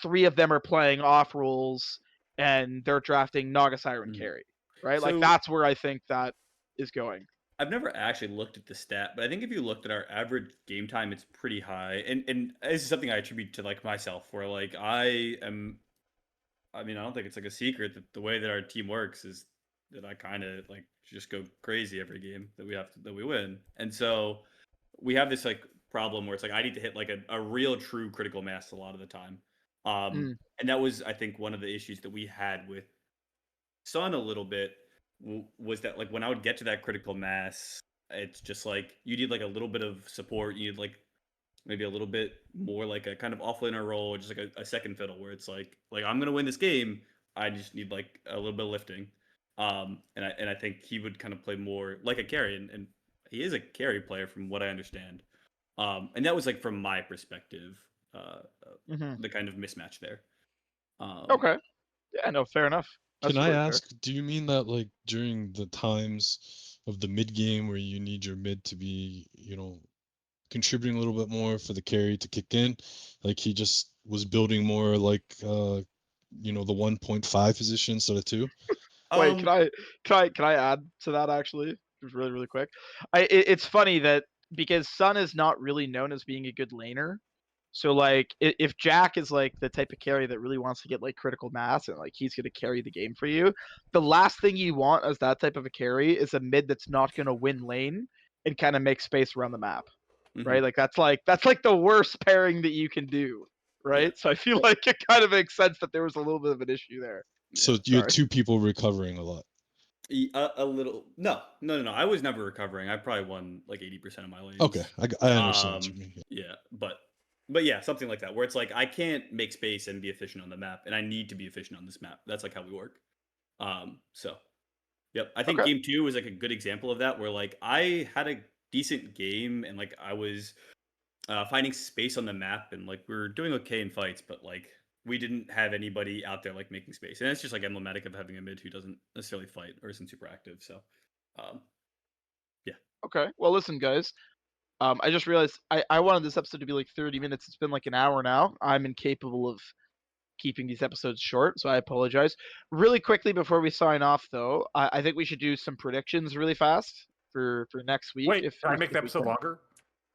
3 of them are playing off rules and they're drafting Naga Siren carry. Right? Like So- that's where I think that is going. I've never actually looked at the stat, but I think if you looked at our average game time, it's pretty high. And this is something I attribute to like myself, where like I mean, I don't think it's like a secret that the way that our team works is that I kind of like just go crazy every game that we win. And so we have this like problem where it's like I need to hit like a real true critical mass a lot of the time. And that was I think one of the issues that we had with Sun a little bit was that like when I would get to that critical mass, it's just like you need like a little bit of support. You need like maybe a little bit more like a kind of offlaner role, or just like a second fiddle where it's like I'm gonna win this game. I just need like a little bit of lifting. And I think he would kind of play more like a carry, and he is a carry player from what I understand. And that was like from my perspective, the kind of mismatch there. Okay. Yeah, no, fair enough. That's Can I totally fair. ask, do you mean that like during the times of the mid game where you need your mid to be, contributing a little bit more for the carry to kick in, like he just was building more like the 1.5 position instead of 2? Wait, can I add to that actually? Just really, really quick. It's funny that because Sun is not really known as being a good laner. So like if Jack is like the type of carry that really wants to get like critical mass and like he's gonna carry the game for you, the last thing you want as that type of a carry is a mid that's not gonna win lane and kind of make space around the map. Right? Like that's like the worst pairing that you can do. Right? Yeah. So I feel like it kind of makes sense that there was a little bit of an issue there. So you had sorry. 2 people recovering a lot. A little. No. I was never recovering. I probably won like 80% of my lanes. Okay, I understand what you mean. Yeah, but yeah, something like that where it's like I can't make space and be efficient on the map, and I need to be efficient on this map. That's like how we work. So, yep. I think Okay. game 2 was like a good example of that, where like I had a decent game and like I was finding space on the map, and like we were doing okay in fights, but like we didn't have anybody out there like making space, and it's just like emblematic of having a mid who doesn't necessarily fight or isn't super active. So, yeah. Okay. Well, listen, guys. I just realized I wanted this episode to be like 30 minutes. It's been like an hour now. I'm incapable of keeping these episodes short, so I apologize. Really quickly before we sign off, though, I think we should do some predictions really fast for next week. Wait, if can I make if the we episode can. longer?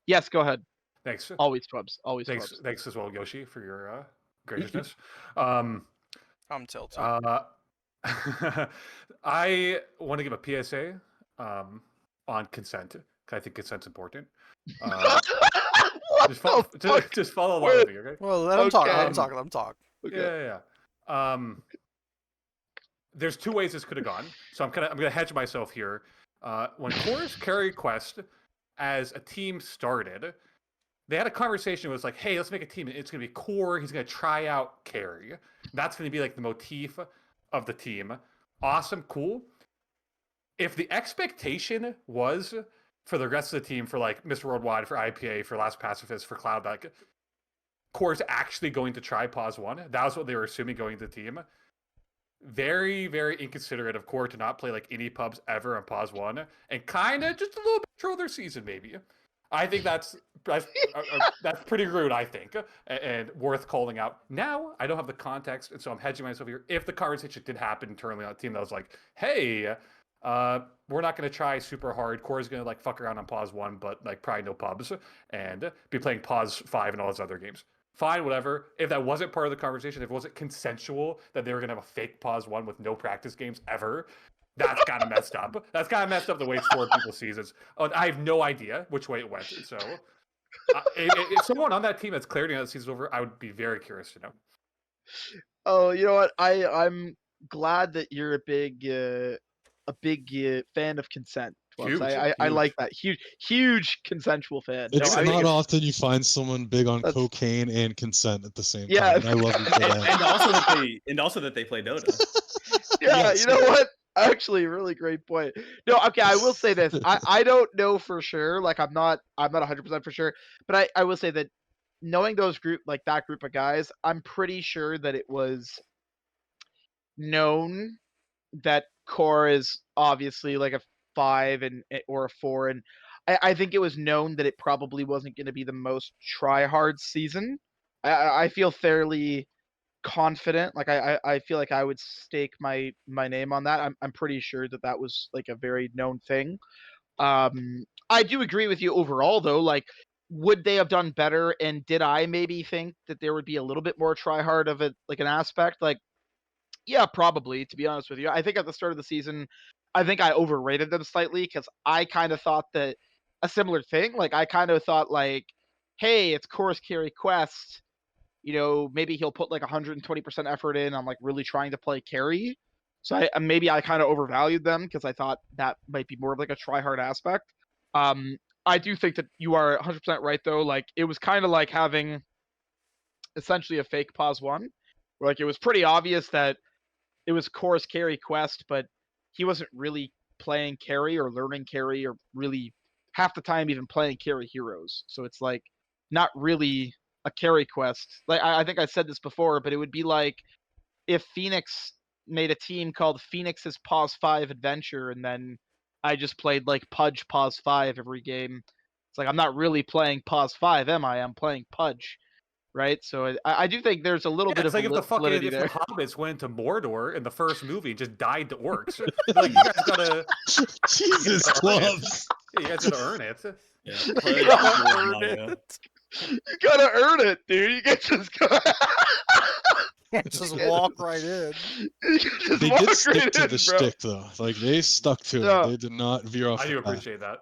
Yes, go ahead. Thanks. Always Twubz. Always Thanks, Twubz. thanks as well, Yoshi, for your graciousness. I'm tilted. I want to give a PSA on consent, 'cause I think consent's important. What Just, the fuck? just follow along with me, okay? Well, let him talk. Let him Okay. talk. Let him talk. Okay. Yeah. There's 2 ways this could have gone, so I'm gonna hedge myself here. When Chorus Carry Quest as a team started, they had a conversation. It was like, hey, let's make a team. It's gonna be Core. He's gonna try out Carry. That's gonna be like the motif of the team. Awesome, cool. if the expectation was for the rest of the team, for like Mr. Worldwide, for IPA, for Last Pacifist, for Cloud, like Core's actually going to try pause 1. That was what they were assuming going to the team. Very, very inconsiderate of Core to not play like any pubs ever on pause 1 and kind of just a little bit control their season, maybe. I think that's pretty rude, I think, and worth calling out. Now, I don't have the context, and so I'm hedging myself here. If the conversation did happen internally on the team that was like, hey, we're not going to try super hard. Core's going to like fuck around on pause 1, but like probably no pubs, and be playing pause 5 and all those other games. Fine, whatever. If that wasn't part of the conversation, if it wasn't consensual that they were going to have a fake pause 1 with no practice games ever, that's kind of messed up. That's kind of messed up the way it's for people's seasons. I have no idea which way it went. So, if someone on that team has clarity on that season's over, I would be very curious to know. Oh, you know what? I'm glad that you're a big fan of consent. Huge, I huge. like that. Huge consensual fan. It's I think not often you find someone big on That's- cocaine and consent at the same Yeah. time. And I love you for that. and also that they play Dota. Yeah, Yes. you know what? Actually, really great point. No, okay, I will say this. I don't know for sure. Like I'm not 100% for sure, but I will say that knowing that group of guys, I'm pretty sure that it was known that Core is obviously like a 5 or a 4, and I think it was known that it probably wasn't going to be the most try hard season. I feel fairly confident. Like I feel like I would stake my name on that. I'm pretty sure that was like a very known thing. I do agree with you overall though. Like, would they have done better? And did I maybe think that there would be a little bit more try hard of it, like an aspect? Like, yeah, probably. To be honest with you, I think at the start of the season, I think I overrated them slightly because I kind of thought that a similar thing. Like, I kind of thought like, hey, it's Chorus Carry Quest. You know, maybe he'll put like 120% effort in on like really trying to play carry. So maybe I kind of overvalued them because I thought that might be more of like a try hard aspect. I do think that you are 100% right though. Like it was kind of like having essentially a fake pause 1, where like it was pretty obvious that it was Chorus Carry Quest, but he wasn't really playing carry or learning carry or really half the time even playing carry heroes. So it's like not really a carry quest. Like I think I said this before, but it would be like if Phoenix made a team called Phoenix's Pause 5 Adventure, and then I just played like Pudge Pause 5 every game. It's like I'm not really playing Pause 5, am I? I'm playing Pudge, right? So I do think there's a little bit It's of like if the validity there. hobbits went into Mordor in the first movie and just died to orcs. Like you guys gotta Jesus, Twubz. yeah, you guys gotta earn it. Yeah, Earn Mario. it. You gotta earn it, dude. You get just Can't just walk right in. you can just They walk did stick right to in, the bro. shtick though. Like they stuck to Yeah. it. They did not veer off. I the do path. appreciate that.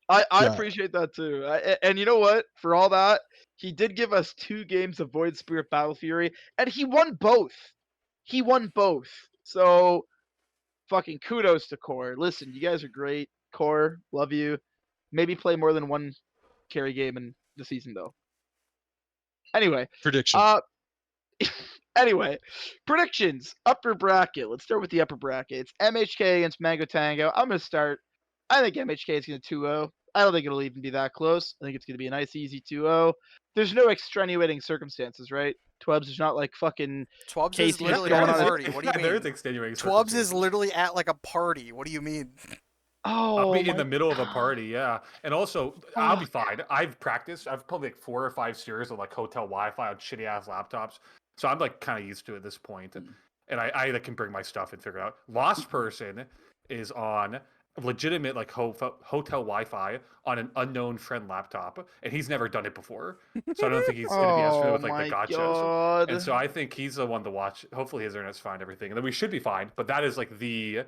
I Yeah. appreciate that too. And you know what? For all that, he did give us 2 games of Void Spirit Battle Fury, and he won both. He won both. So, fucking kudos to Core. Listen, you guys are great. Core, love you. Maybe play more than one carry game in the season though. Anyway, Prediction. Anyway, predictions. Upper bracket. Let's start with the upper bracket. It's MHK against Mango Tango. I'm going to start. I think MHK is going to 2-0. I don't think it'll even be that close. I think it's going to be a nice, easy 2-0. There's no extenuating circumstances, right? Twubz is not like fucking Twubz is Casey's literally going at on a a- party. What do you There's mean? extenuating Twubz is circumstances. literally at like a party. What do you mean? Oh, I'll be in my the middle of a God. party, yeah. And also, I'll be Fuck. fine. I've practiced. I've probably like 4 or 5 series of like hotel Wi-Fi on shitty ass laptops, so I'm like kind of used to it at this point. And I like, can bring my stuff and figure it out. Lost Person is on legitimate like hotel Wi-Fi on an unknown friend laptop, and he's never done it before, so I don't think he's going to be as familiar with like the my gotchas. God. And so I think he's the one to watch. Hopefully his internet's fine, everything, and then we should be fine. But that is like the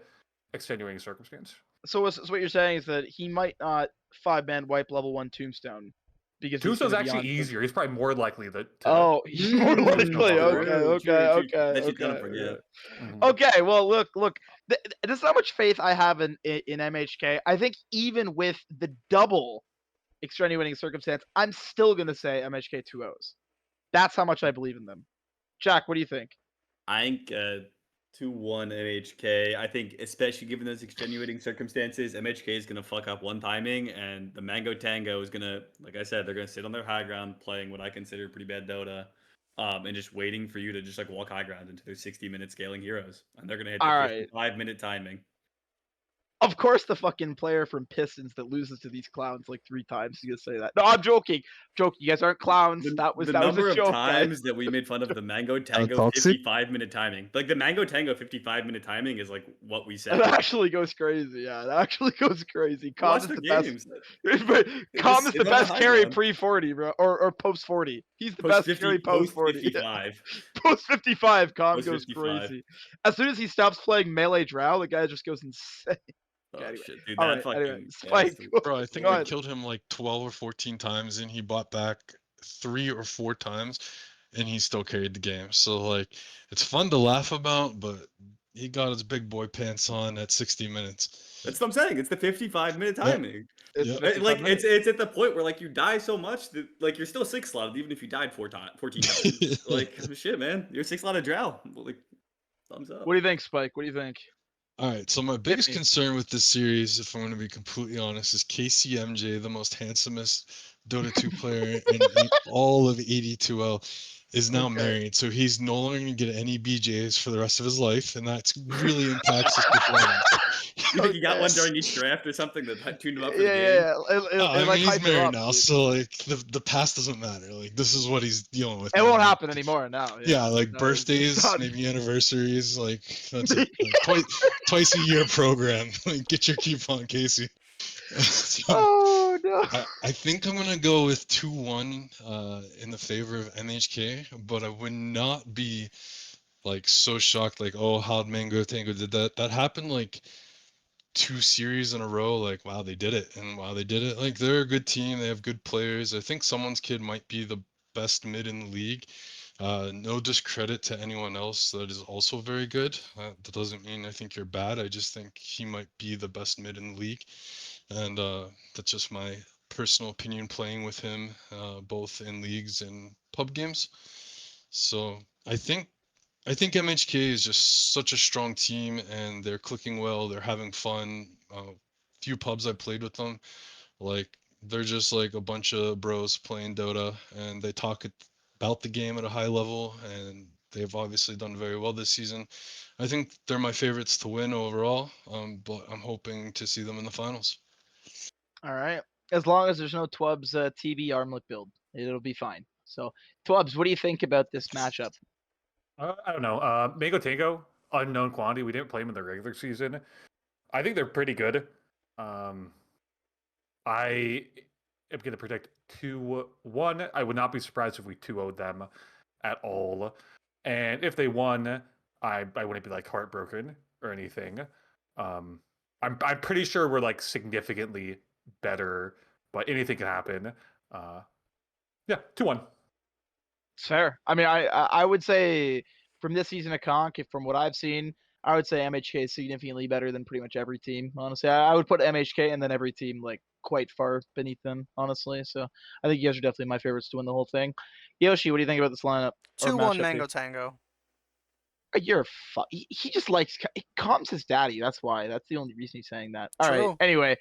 extenuating circumstance. So what you're saying is that he might not 5-man wipe level 1 Tombstone because he's Tombstone's gonna be actually on- easier. He's probably more likely to. Oh, he's more likely. True, Okay. that you're gonna forget. Mhm. Okay, well, look. There's not much faith I have in MHK. I think even with the double extenuating circumstance, I'm still gonna say MHK 2-0s. That's how much I believe in them. Jack, what do you think? I think 2-1 MHK. I think, especially given those extenuating circumstances, MHK is going to fuck up one timing, and the Mango Tango is going to, like I said, they're going to sit on their high ground playing what I consider pretty bad Dota, and just waiting for you to just like walk high ground into their 60-minute scaling heroes, and they're going to hit All their right. 55-minute timing. Of course, the fucking player from Pistons that loses to these clowns like 3 times is gonna say that. No, I'm joking. Joking. You guys aren't clowns. That was The that was number a of joke, times guys. that we made fun of the Mango Tango toxic? 55-minute timing. Like the Mango Tango 55-minute timing is like what we said. That actually goes crazy. Yeah, that actually goes crazy. Calm Watch is their the best. games. Calm is sit the on the best high carry ground. pre-40, bro, or post-40. He's the Post best carry 50, post post-40. 55. Post-55, Calm Post goes 55. crazy. As soon as he stops playing melee drow, the guy just goes insane. Oh Anyway. shit, dude, All that right. fucking Anyway, yeah, Spike. Bro, I think Go I ahead. killed him like 12 or 14 times, and he bought back 3 or 4 times, and he still carried the game. So like, it's fun to laugh about, but he got his big boy pants on at 60 minutes. That's what I'm saying. It's the 55-minute Yep. timing. It's Yep. 55 Like minutes. it's at the point where like you die so much that like you're still 6 slotted even if you died 14 times. Like shit, man, you're 6 slotted drow. Like thumbs up. What do you think, Spike? What do you think? All right, so my Hit biggest me. concern with this series, if I'm going to be completely honest, is KCMJ, the most handsomest Dota 2 player in all of AD2L, is now Okay. married. So he's no longer going to get any BJs for the rest of his life, and that really impacts his performance. You think he got Okay. one during each draft or something that tuned him up for Yeah, the yeah, game? yeah. I It like mean, he's hyped him married up, now, dude. so like the past doesn't matter. Like this is what he's dealing with. It now. won't Like, happen anymore now. Yeah, Yeah, like no, birthdays, done. maybe anniversaries, like that's it. Like, twice a year program. Like get your keep on, Casey. So, Oh no. I think I'm gonna go with 2-1 in the favor of MHK, but I would not be like so shocked like, oh, how'd Mango Tango did that? That happened like 2 series in a row. Like wow, they did it, and wow, they did it. Like they're a good team, they have good players. I think someone's kid might be the best mid in the league. No discredit to anyone else that is also very good. That doesn't mean I think you're bad. I just think he might be the best mid in the league, and that's just my personal opinion playing with him, both in leagues and pub games. So I think MHK is just such a strong team, and they're clicking well. They're having fun. Few pubs I played with them, like they're just like a bunch of bros playing Dota, and they talk about the game at a high level, and they've obviously done very well this season. I think they're my favorites to win overall, but I'm hoping to see them in the finals. All right. As long as there's no Twubz TB armlet build, it'll be fine. So, Twubz, what do you think about this matchup? I don't know. Mango Tango, unknown quantity. We didn't play them in the regular season. I think they're pretty good. I am going to predict 2-1. I would not be surprised if we 2-0'd them at all. And if they won, I wouldn't be like heartbroken or anything. I'm pretty sure we're like significantly better, but anything can happen. Yeah, 2-1. It's fair. I mean, I would say from this season of Conk, from what I've seen, I would say MHK is significantly better than pretty much every team. Honestly, I would put MHK and then every team like quite far beneath them. Honestly, so I think you guys are definitely my favorites to win the whole thing. Yoshi, what do you think about this lineup? Or 2-1 matchup Mango here? Tango. You're he just likes he calms his daddy. That's why. That's the only reason he's saying that. All right. True. Anyway,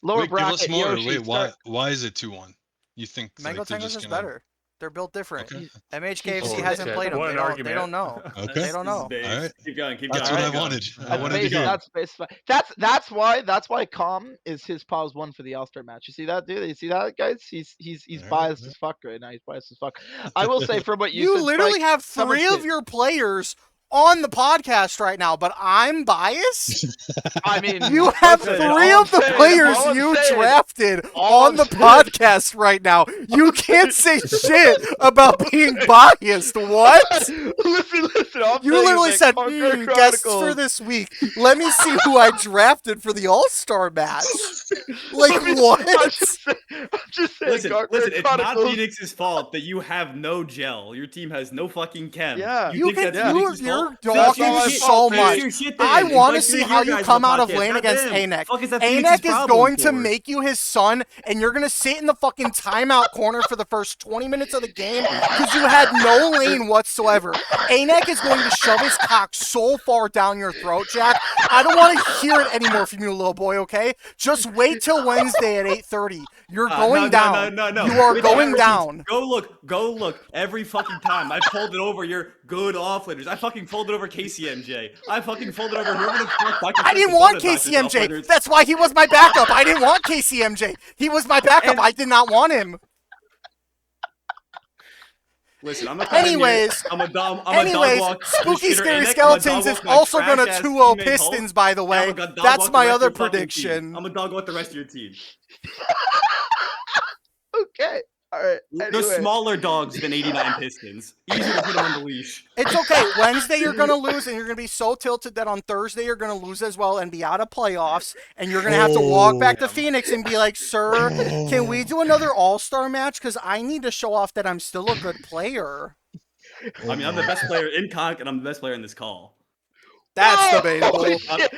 lower Wait, give us bracket more. Yoshi. Wait, why is it 2-1? You think Mango like they're Tango's just just gonna? better. They're built different. Okay. MHKFC Oh, hasn't shit. played them. What They an don't. They argument. don't know. Okay. They don't know. Base. Alright. Keep going. Keep That's going. what I keep going. wanted. I That's wanted to base, hear. that's why Calm is his pause one for the All-Star match. You see that, dude? You see that, guys? He's Alright, biased yeah. as fuck right now. He's biased as fuck. I will say from what you You said, literally Spike, have someone 3 of said- your players on the podcast right now, but I'm biased. I mean, You have listen, 3 all of the I'm saying- players all I'm you saying- drafted all on I'm the saying- podcast right now. You can't say shit about being biased. What? listen. All I'm You saying is literally that said, Conqueror guests for Chronicles- this week. Let me see who I drafted for the All-Star match. Like, I mean, what? I'm just saying. Listen, Conqueror it's not Chronicles- Phoenix's fault that you have no gel. Your team has no fucking chem. Yeah. You think can, that's Phoenix's you're You're That's talking all my so fault, much. Fix your shit I then. want to Invite see your how you guys come on out the of podcast. lane against Goddamn. Anek. Fuck is that Anek Phoenix's is problem going to for? make you his son, and you're going to sit in the fucking timeout corner for the first 20 minutes of the game because you had no lane whatsoever. Anek is going to shove his cock so far down your throat, Jack. I don't want to hear it anymore from you, little boy, okay? Just wait till Wednesday at 8:30. You're going down. No. You are With going the down. Go look. Every fucking time I folded over your good offlaners. I fucking folded over KCMJ. I fucking folded over whoever the fuck. I didn't want KCMJ. That's why he was my backup. I didn't want KCMJ. He was my backup. I did not want him. Listen, I'm a Anyways, Spooky Scary Skeletons is also gonna 2-0 Pistons, by the way. That's my other prediction. I'm a dog with the rest of your team. Okay. All right. They're Anyway. smaller dogs than 89 Pistons. Easier to put them on the leash. It's okay. Wednesday you're gonna lose, and you're gonna be so tilted that on Thursday you're gonna lose as well and be out of playoffs, and you're gonna have to walk back to Phoenix and be like, "Sir, can we do another All-Star match? Because I need to show off that I'm still a good player." I mean, I'm the best player in Conk, and I'm the best player in this call. That's debatable. Holy shit.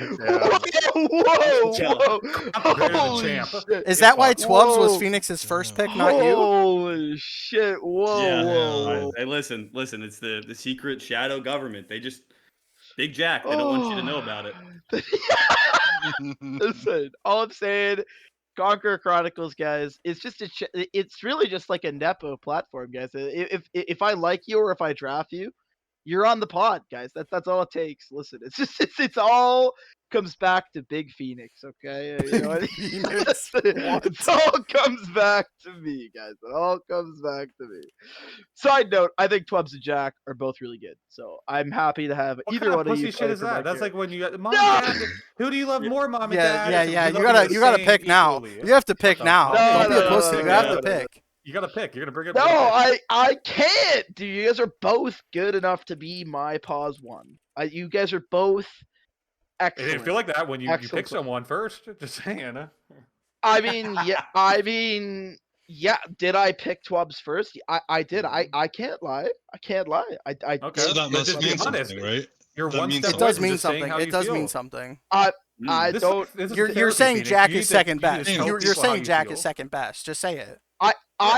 Whoa. Holy champ. shit. Is that why Twubz was Whoa. Phoenix's first pick, not you? Holy shit. Whoa. Hey, listen. It's the secret shadow government. They just Big Jack. They don't want you to know about it. Listen, all I'm saying, Conqueror Chronicles, guys, it's just it's really just like a nepo platform, guys. If I like you or if I draft you, you're on the pod, guys. That's all it takes. Listen, it's all comes back to Big Phoenix, okay? You know what? Phoenix. It all comes back to me, guys. It all comes back to me. Side note, I think Twubz and Jack are both really good. So I'm happy to have What either kind one of of you. pussy shit is play for my that? That's character. like when you got mom and dad. Who do you love more, mom and dad? Yeah. We You love gotta the pick same now. equally. You have to pick the now. fuck? Don't be a No, pussy. You have to no. pick. You gotta pick. You're gonna bring it. No, I can't. Dude, you guys are both good enough to be my pause one. You guys are both It excellent. didn't feel like that when you Excellent. pick someone first. Just saying. I mean, yeah. Did I pick Twubz first? I did. I can't lie. I Okay. So that must Just be mean honest. something, right? You're That one means step It away does from mean just saying something. how It you does feel. mean something. I This is You're therapy, saying Phoenix. Jack You is need to- second you need to best. tell You're people how saying you Jack feel. is second best. Just say it.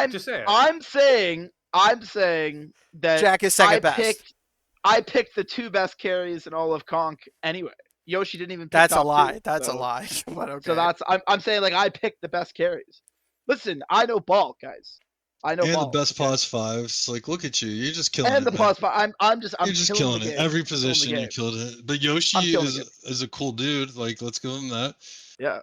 Just say it. I'm saying that Jack is second best. I picked the two best carries in all of Conk anyway. Yoshi didn't even pick That's a top lie. two, That's a so- lie. But okay. So I'm saying like I picked the best carries. Listen, I know ball, guys. I know And ball. the best okay? pause fives. Like, look at you. You're just killing And it. the man. plus, but I'm just killing the it. game. Every Killing the position you game. killed it. But I'm Yoshi killing the is a cool dude. Like, let's give him that. Yeah.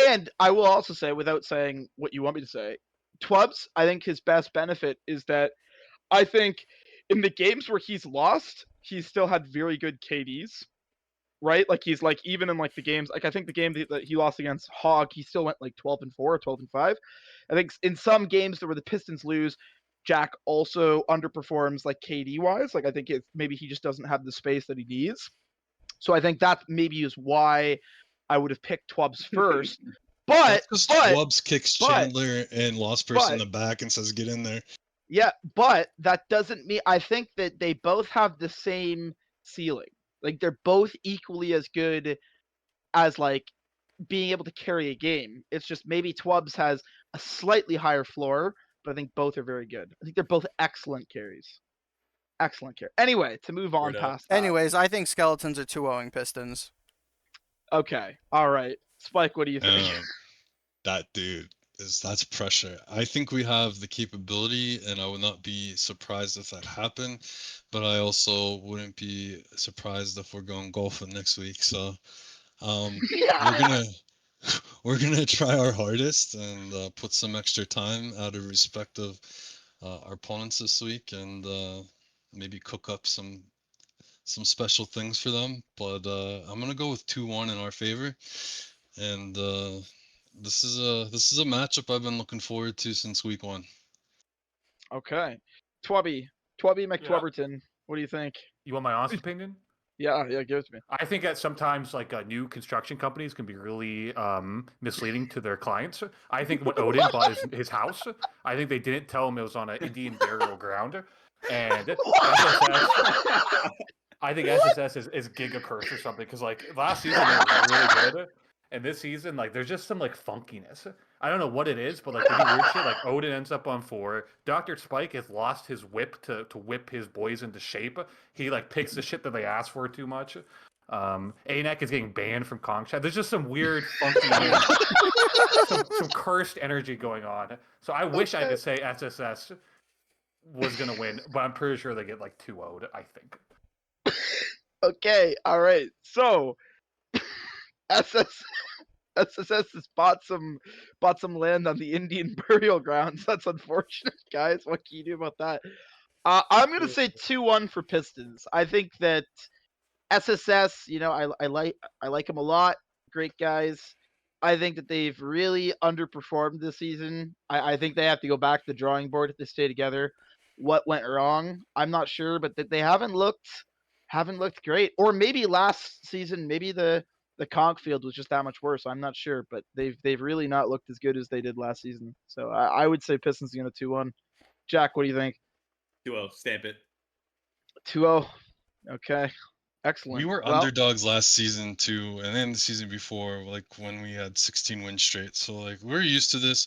And I will also say, without saying what you want me to say, Twubz, I think his best benefit is that I think in the games where he's lost, he's still had very good KDs. Right? Like he's like even in like the games, like I think the game that he lost against Hog, he still went like 12-4 or 12-5. I think in some games where the Pistons lose, Jack also underperforms like KD wise. Like I think maybe he just doesn't have the space that he needs. So I think that maybe is why I would have picked Twubz first. But Twubz kicks Chandler and Lost Person in the back and says, "Get in there." Yeah, but that doesn't mean I think that they both have the same ceiling. Like they're both equally as good as like being able to carry a game. It's just maybe Twubz has a slightly higher floor, but I think both are very good. I think they're both excellent carries. Excellent carry. Anyway, to move on past that. Anyways, I think Skeletons are 2-0ing Pistons. Okay. All right. Spike, what do you think? That dude that's pressure. I think we have the capability, and I would not be surprised if that happened. But I also wouldn't be surprised if we're going golfing next week. So we're gonna try our hardest and put some extra time out of respect of our opponents this week, and maybe cook up some special things for them. But I'm gonna go with 2-1 in our favor, and this is a matchup I've been looking forward to since week 1. Okay. Twubby McTwubberton. What do you think? You want my honest opinion? Yeah, give it to me. I think that sometimes like new construction companies can be really misleading to their clients. I think when Odin bought his house, I think they didn't tell him it was on an Indian burial ground, and SSS, I think SSS is Giga Curse or something because like last season they were really good, and this season like there's just some like funkiness. I don't know what it is, but like they do weird shit. Like Odin ends up on 4. Dr. Spike has lost his whip to whip his boys into shape. He like picks the shit that they ask for too much. ANEC is getting banned from Kong Chat. There's just some weird funky, some cursed energy going on. So I wish I could say SSS was gonna win, but I'm pretty sure they get like 2-0'd, I think. Okay, all right. So SSS has bought some land on the Indian burial grounds. That's unfortunate, guys. What can you do about that? I'm gonna say 2-1 for Pistons. I think that SSS, I like them a lot. Great guys. I think that they've really underperformed this season. I think they have to go back to the drawing board if they stay together. What went wrong? I'm not sure, but they haven't looked great. Or maybe last season, maybe the conch field was just that much worse. I'm not sure, but they've really not looked as good as they did last season. So I would say Pistons going to 2-1. Jack, what do you think? 2-0, stamp it. 2-0. Okay. Excellent. We were Well, underdogs last season too, and then the season before, like when we had 16 wins straight. So like we're used to this.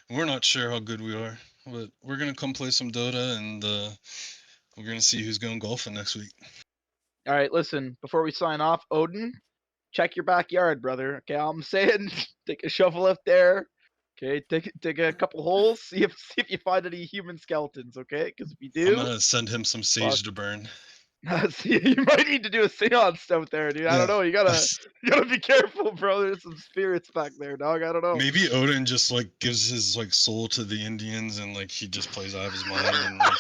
We're not sure how good we are, but we're gonna come play some Dota, and we're gonna see who's going golfing next week. all right, listen, before we sign off, Odin, check your backyard, brother. Okay, all I'm saying, take a shovel up there. Okay, take a couple holes, see if you find any human skeletons, okay? Because if you I'm do, gonna send him some sage to burn. see, you might need to do a seance out there, dude. I don't Yeah. know. You gotta be careful, bro. There's some spirits back there, dog. I don't know. Maybe Odin just like gives his like soul to the Indians, and like he just plays out of his mind, and like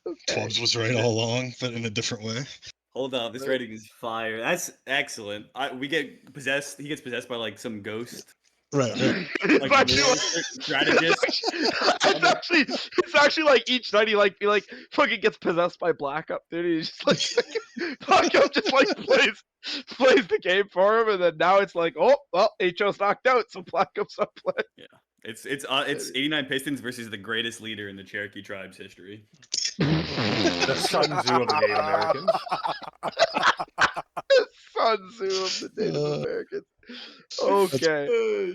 Okay. Twubz was right all along, but in a different way. Hold on, this Right. rating is fire. That's excellent. We get possessed. He gets possessed by like some ghost. Right. It's Like actually war like- strategist. it's actually like each night he like fucking gets possessed by Black Up, dude. He's just like Black Up just like plays the game for him, and then now it's like, oh well, HO's knocked out, so Black Up's not playing. It's 89 Pistons versus the greatest leader in the Cherokee tribe's history. The Sun Tzu of the Native Americans. Sun Tzu of the Native Uh, Americans. Okay.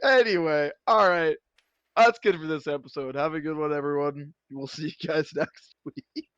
Anyway, all right. That's good for this episode. Have a good one, everyone. We'll see you guys next week.